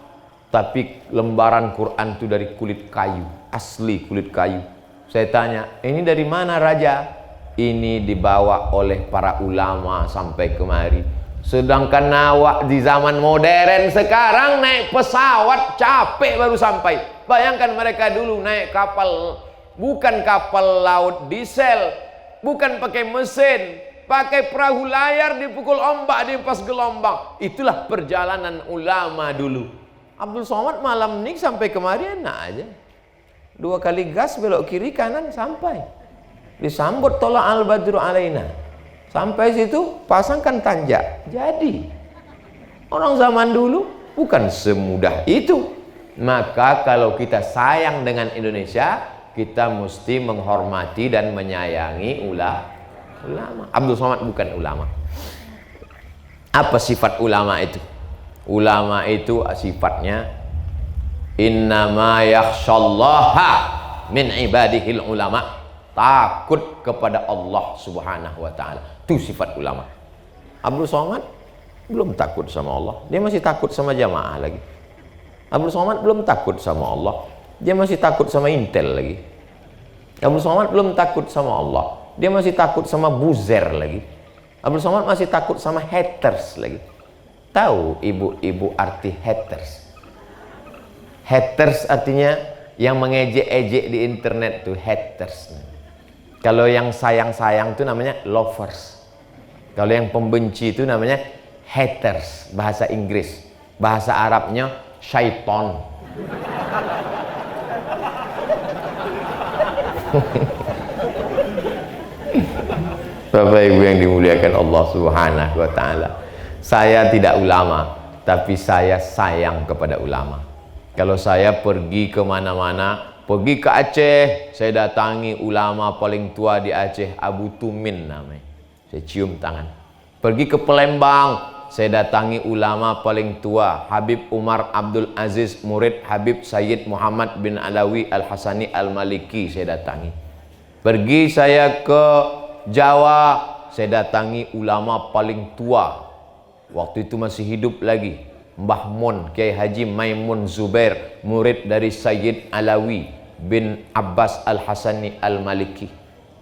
Tapi lembaran Quran itu dari kulit kayu, asli kulit kayu. Saya tanya, ini dari mana Raja? Ini dibawa oleh para ulama sampai kemari. Sedangkan awak di zaman modern sekarang naik pesawat capek baru sampai. Bayangkan mereka dulu naik kapal, bukan kapal laut diesel, bukan pakai mesin, pakai perahu layar, dipukul ombak, diempas gelombang. Itulah perjalanan ulama dulu. Abdul Somad malam ini sampai kemari enak aja. 2 kali gas belok kiri kanan sampai. Disambut tolak al-badru alaina. Sampai situ pasangkan tanjak. Jadi orang zaman dulu bukan semudah itu. Maka kalau kita sayang dengan Indonesia, kita mesti menghormati dan menyayangi ulama. Abdul Somad bukan ulama. Apa sifat ulama itu? Ulama itu sifatnya innama yakhshallaha min ibadihil ulama. takut kepada Allah Subhanahu wa taala. Itu sifat ulama. Abdul Somad belum takut sama Allah, dia masih takut sama jamaah lagi. Abdul Somad belum takut sama Allah, dia masih takut sama Intel lagi. Abdul Somad belum takut sama Allah, dia masih takut sama buzzer lagi. Abdul Somad masih takut sama haters lagi. Tahu ibu-ibu arti haters? Haters artinya yang mengejek-ejek di internet tuh haters. Kalau yang sayang-sayang itu namanya lovers. Kalau yang pembenci itu namanya haters, bahasa Inggris. Bahasa Arabnya syaiton. Bapak Ibu yang dimuliakan Allah Subhanahu wa taala. Saya tidak ulama, tapi saya sayang kepada ulama. Kalau saya pergi ke mana-mana, pergi ke Aceh, saya datangi ulama paling tua di Aceh, Abu Tumin namanya. Saya cium tangan. Pergi ke Palembang, saya datangi ulama paling tua, Habib Umar Abdul Aziz, murid Habib Sayyid Muhammad bin Alawi Al-Hasani Al-Maliki, saya datangi. Pergi saya ke Jawa, saya datangi ulama paling tua. Waktu itu masih hidup lagi, Mbah Mun, Kiai Haji Maimun Zubair, murid dari Sayyid Alawi bin Abbas Al-Hasani Al-Maliki.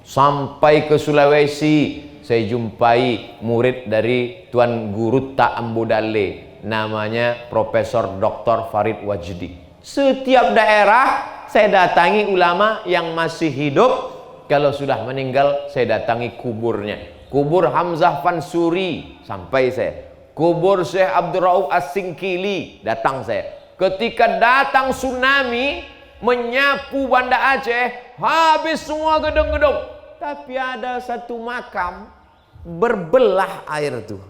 Sampai ke Sulawesi, saya jumpai murid dari Tuan Guru Ta'ambudale, namanya Profesor Dr. Farid Wajdi. Setiap daerah saya datangi ulama yang masih hidup. Kalau sudah meninggal, saya datangi kuburnya. Kubur Hamzah Fansuri, sampai saya. Kubur Syekh Abdul Rauf As-Singkili, datang saya. Ketika datang tsunami menyapu Banda Aceh, habis semua gedung-gedung. Tapi ada satu makam berbelah air tuh.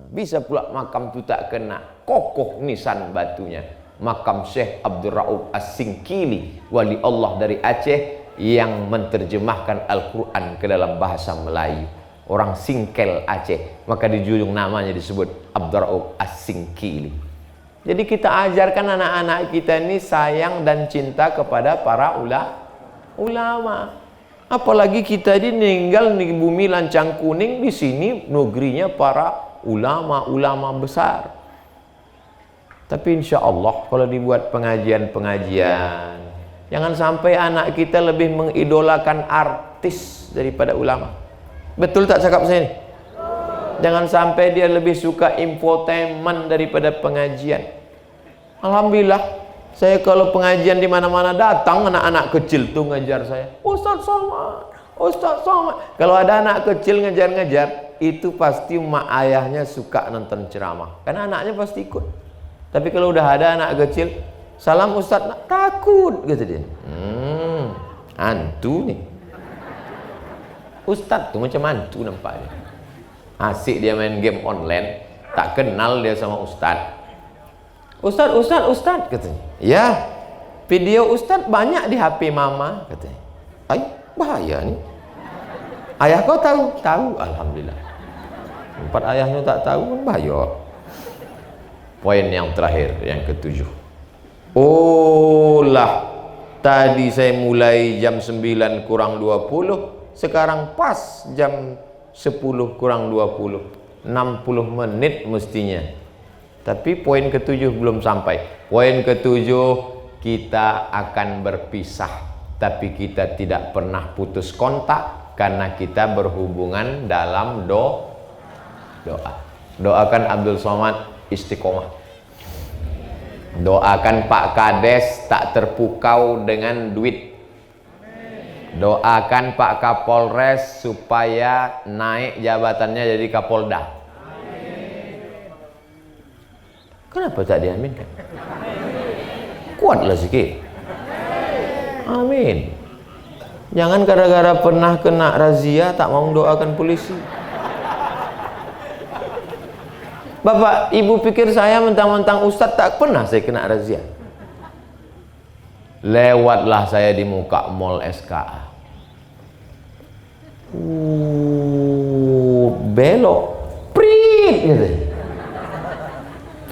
Bisa pula makam itu tak kena, kokoh nisan batunya. Makam Syekh Abdul Rauf As-Singkili, wali Allah dari Aceh yang menerjemahkan Al-Quran ke dalam bahasa Melayu. Orang Singkel Aceh, maka di ujung namanya disebut Abdul Rauf As-Singkili. Jadi kita ajarkan anak-anak kita ini sayang dan cinta kepada para ulama. Apalagi kita ini tinggal di bumi lancang kuning, di sini negerinya para ulama-ulama besar. Tapi insya Allah kalau dibuat pengajian-pengajian, jangan sampai anak kita lebih mengidolakan artis daripada ulama. Betul tak cakap saya ini? Jangan sampai dia lebih suka infotainment daripada pengajian. Alhamdulillah, saya kalau pengajian di mana-mana datang anak-anak kecil tuh ngejar saya. Ustaz Somad, Ustaz Somad. Kalau ada anak kecil ngejar-ngejar, itu pasti mak ayahnya suka nonton ceramah. Karena anaknya pasti ikut. Tapi kalau udah ada anak kecil, salam Ustaz, takut gitu dia. Hantu nih. Ustaz tuh macam hantu nampaknya. Asik dia main game online, tak kenal dia sama Ustaz. Ustaz katanya. Ya, video Ustaz banyak di HP mama katanya. Ay, bahaya nih. Ayah kau tahu? Tahu, alhamdulillah. Empat ayahnya tak tahu kan bahaya. Poin yang terakhir, yang ketujuh. Oh lah, tadi saya mulai jam 9 kurang 20, sekarang pas jam 10 kurang 20, 60 menit mestinya. Tapi poin ketujuh belum sampai. Poin ketujuh, kita akan berpisah, tapi kita tidak pernah putus kontak karena kita berhubungan dalam doa. Doakan Abdul Somad istiqomah. Doakan Pak Kades tak terpukau dengan duit. Doakan Pak Kapolres supaya naik jabatannya jadi Kapolda. Kenapa tak diaminkan? Kuatlah sikit. Amin. Jangan gara-gara pernah kena razia tak mau doakan polisi. Bapak, ibu pikir saya mentang-mentang ustaz tak pernah saya kena razia? Lewatlah saya di muka mall SKA. Belok. Prit gitu.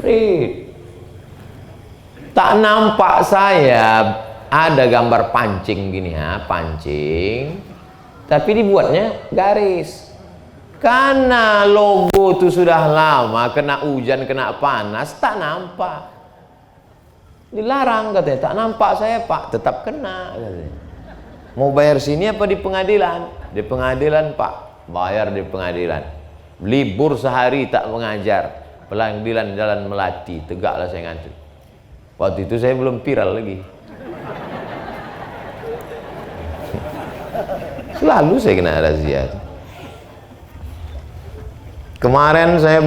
Prit. Tak nampak saya ada gambar pancing gini ya, pancing, tapi dibuatnya garis. Karena logo itu sudah lama, kena hujan, kena panas, tak nampak. Dilarang katanya, tak nampak saya Pak, tetap kena katanya. Mau bayar sini apa di pengadilan? Di pengadilan Pak, bayar di pengadilan. Libur sehari tak mengajar, pengadilan Jalan Melati, tegaklah saya ngantri. Waktu itu saya belum viral lagi. Selalu saya kena razia. Kemarin saya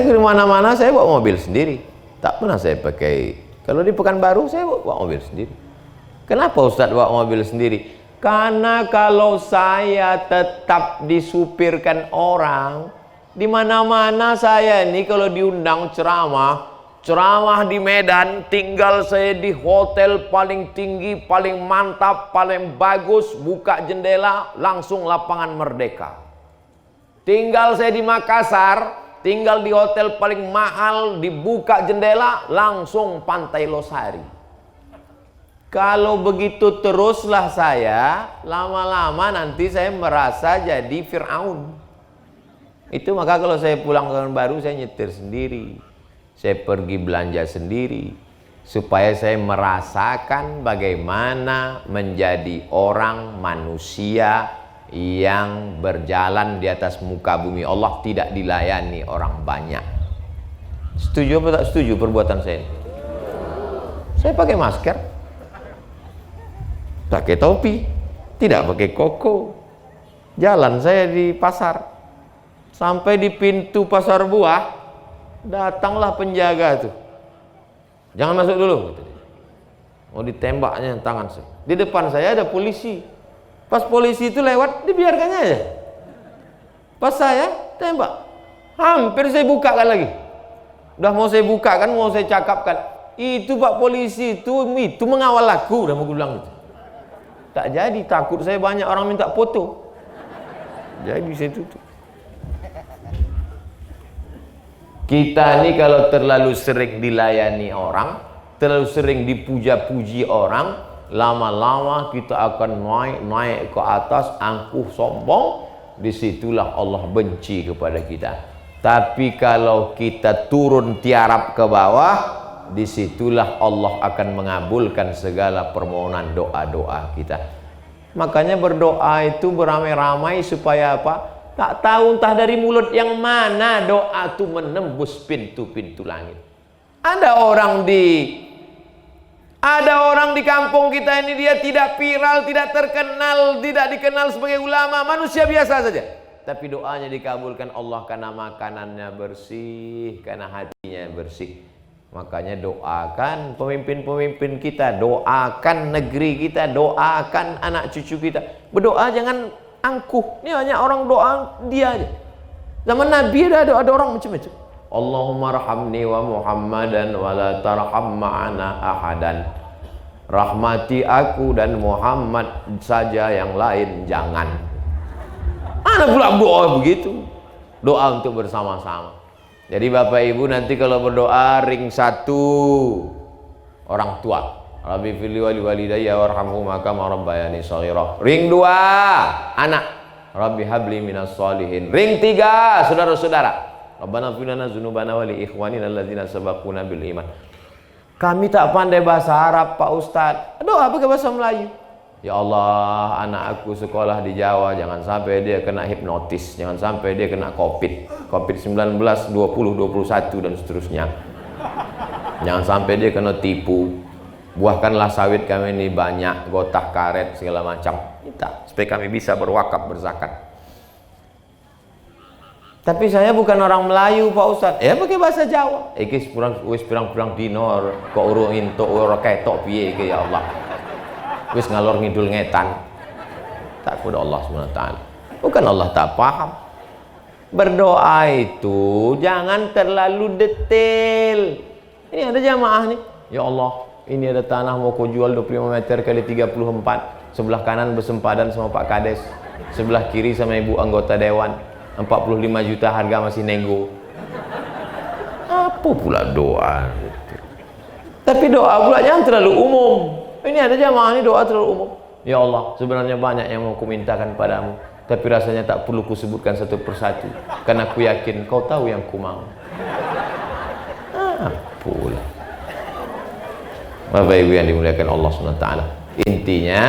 ke mana-mana saya bawa mobil sendiri. Tak pernah saya pakai. Kalau di Pekanbaru saya bawa mobil sendiri. Kenapa Ustadz bawa mobil sendiri? Karena kalau saya tetap disupirkan orang, di mana-mana saya ini kalau diundang ceramah di Medan, tinggal saya di hotel paling tinggi, paling mantap, paling bagus, buka jendela, langsung lapangan Merdeka. Tinggal saya di Makassar, tinggal di hotel paling mahal, dibuka jendela, langsung Pantai Losari. Kalau begitu teruslah saya, lama-lama nanti saya merasa jadi Fir'aun. Itu maka kalau saya pulang ke Pekanbaru, saya nyetir sendiri. Saya pergi belanja sendiri. Supaya saya merasakan bagaimana menjadi orang manusia yang berjalan di atas muka bumi Allah, tidak dilayani orang banyak. Setuju apa tak setuju perbuatan saya ini? Saya pakai masker, pakai topi, tidak pakai koko. Jalan saya di pasar, sampai di pintu pasar buah, datanglah penjaga tuh. Jangan masuk dulu, mau ditembaknya tangan saya. Di depan saya ada polisi. Pas polisi itu lewat, dibiarkannya aja. Pas saya tembak, hampir saya bukakan lagi. Udah mau saya bukakan, mau saya cakapkan, itu Pak polisi itu mengawal aku, udah mau gue bilang gitu. Tak jadi, takut saya banyak orang minta foto. Jadi saya tutup. Kita ini kalau terlalu sering dilayani orang, terlalu sering dipuja-puji orang, lama-lama kita akan naik ke atas, angkuh, sombong. Disitulah Allah benci kepada kita. Tapi kalau kita turun tiarap ke bawah, disitulah Allah akan mengabulkan segala permohonan doa-doa kita. Makanya berdoa itu beramai-ramai supaya apa? Tak tahu entah dari mulut yang mana doa itu menembus pintu-pintu langit. Ada orang di kampung kita ini, dia tidak viral, tidak terkenal, tidak dikenal sebagai ulama, manusia biasa saja. Tapi doanya dikabulkan Allah karena makanannya bersih, karena hatinya bersih. Makanya doakan pemimpin-pemimpin kita, doakan negeri kita, doakan anak cucu kita. Berdoa jangan angkuh. Ini hanya orang doa dia aja. Zaman Nabi ada orang macam-macam. Allahumma rahamni wa Muhammadan wa la tarham ma'ana ahadan. Rahmati aku dan Muhammad saja, yang lain jangan. Ada pula doa begitu. Doa untuk bersama-sama. Jadi Bapak Ibu nanti kalau berdoa, ring satu orang tua. Rabbi fili wali walidayya warhamhuma kama rabbayani shaghira. Ring dua anak. Rabbi habli minas sholihin. Ring tiga saudara-saudara. Rabbana ighfir lana dzunubana wa li ikhwanina alladzina sabaquna bil iman. Kami tak pandai bahasa Arab Pak Ustadz. Doa pakai bahasa Melayu. Ya Allah, anak aku sekolah di Jawa, jangan sampai dia kena hipnotis, jangan sampai dia kena COVID-19, 20, 21 dan seterusnya. Jangan sampai dia kena tipu. Buahkanlah sawit kami ini banyak, gotah karet segala macam. Minta supaya kami bisa berwakaf, berzakat. Tapi saya bukan orang Melayu Pak Ustadz. Ya pakai bahasa Jawa. Iki wis pirang-pirang dinor kok urung entuk ora ketok piye iki ya Allah. Wis ngalor ngidul ngetan. Tak kepada Allah SWT. Bukan Allah tak paham. Berdoa itu jangan terlalu detail. Ini ada jamaah nih. Ya Allah, ini ada tanah mau kau jual 25 meter kali 34. Sebelah kanan bersempadan sama Pak Kades, sebelah kiri sama ibu anggota dewan. 45 juta harga masih nego. Apa pula doa? Tapi doa pula jangan terlalu umum. Ini ada jamaah ini doa terlalu umum. Ya Allah, sebenarnya banyak yang mau kumintakan padamu, tapi rasanya tak perlu kusebutkan satu persatu, karena aku yakin kau tahu yang ku mau. Pula. Bapak Ibu yang dimuliakan Allah SWT, intinya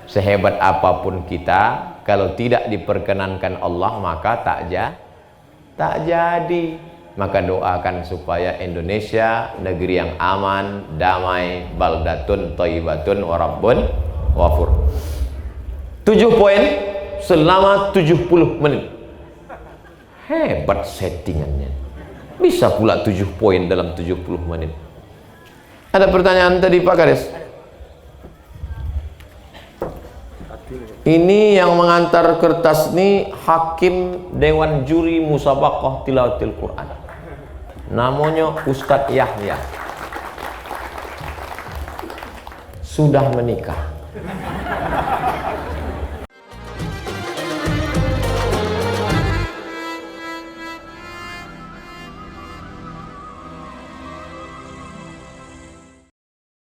sehebat apapun kita, kalau tidak diperkenankan Allah maka tak jadi. Maka doakan supaya Indonesia negeri yang aman, damai, baldatun thayyibatun wa rabbun ghafur. 7 poin selama 70 menit. Hebat settingannya. Bisa pula 7 poin dalam 70 menit. Ada pertanyaan tadi Pak Kades? Ini yang mengantar kertas ini Hakim Dewan Juri Musabaqah Tilawatil Quran. Namanya Ustadz Yahya. Sudah menikah.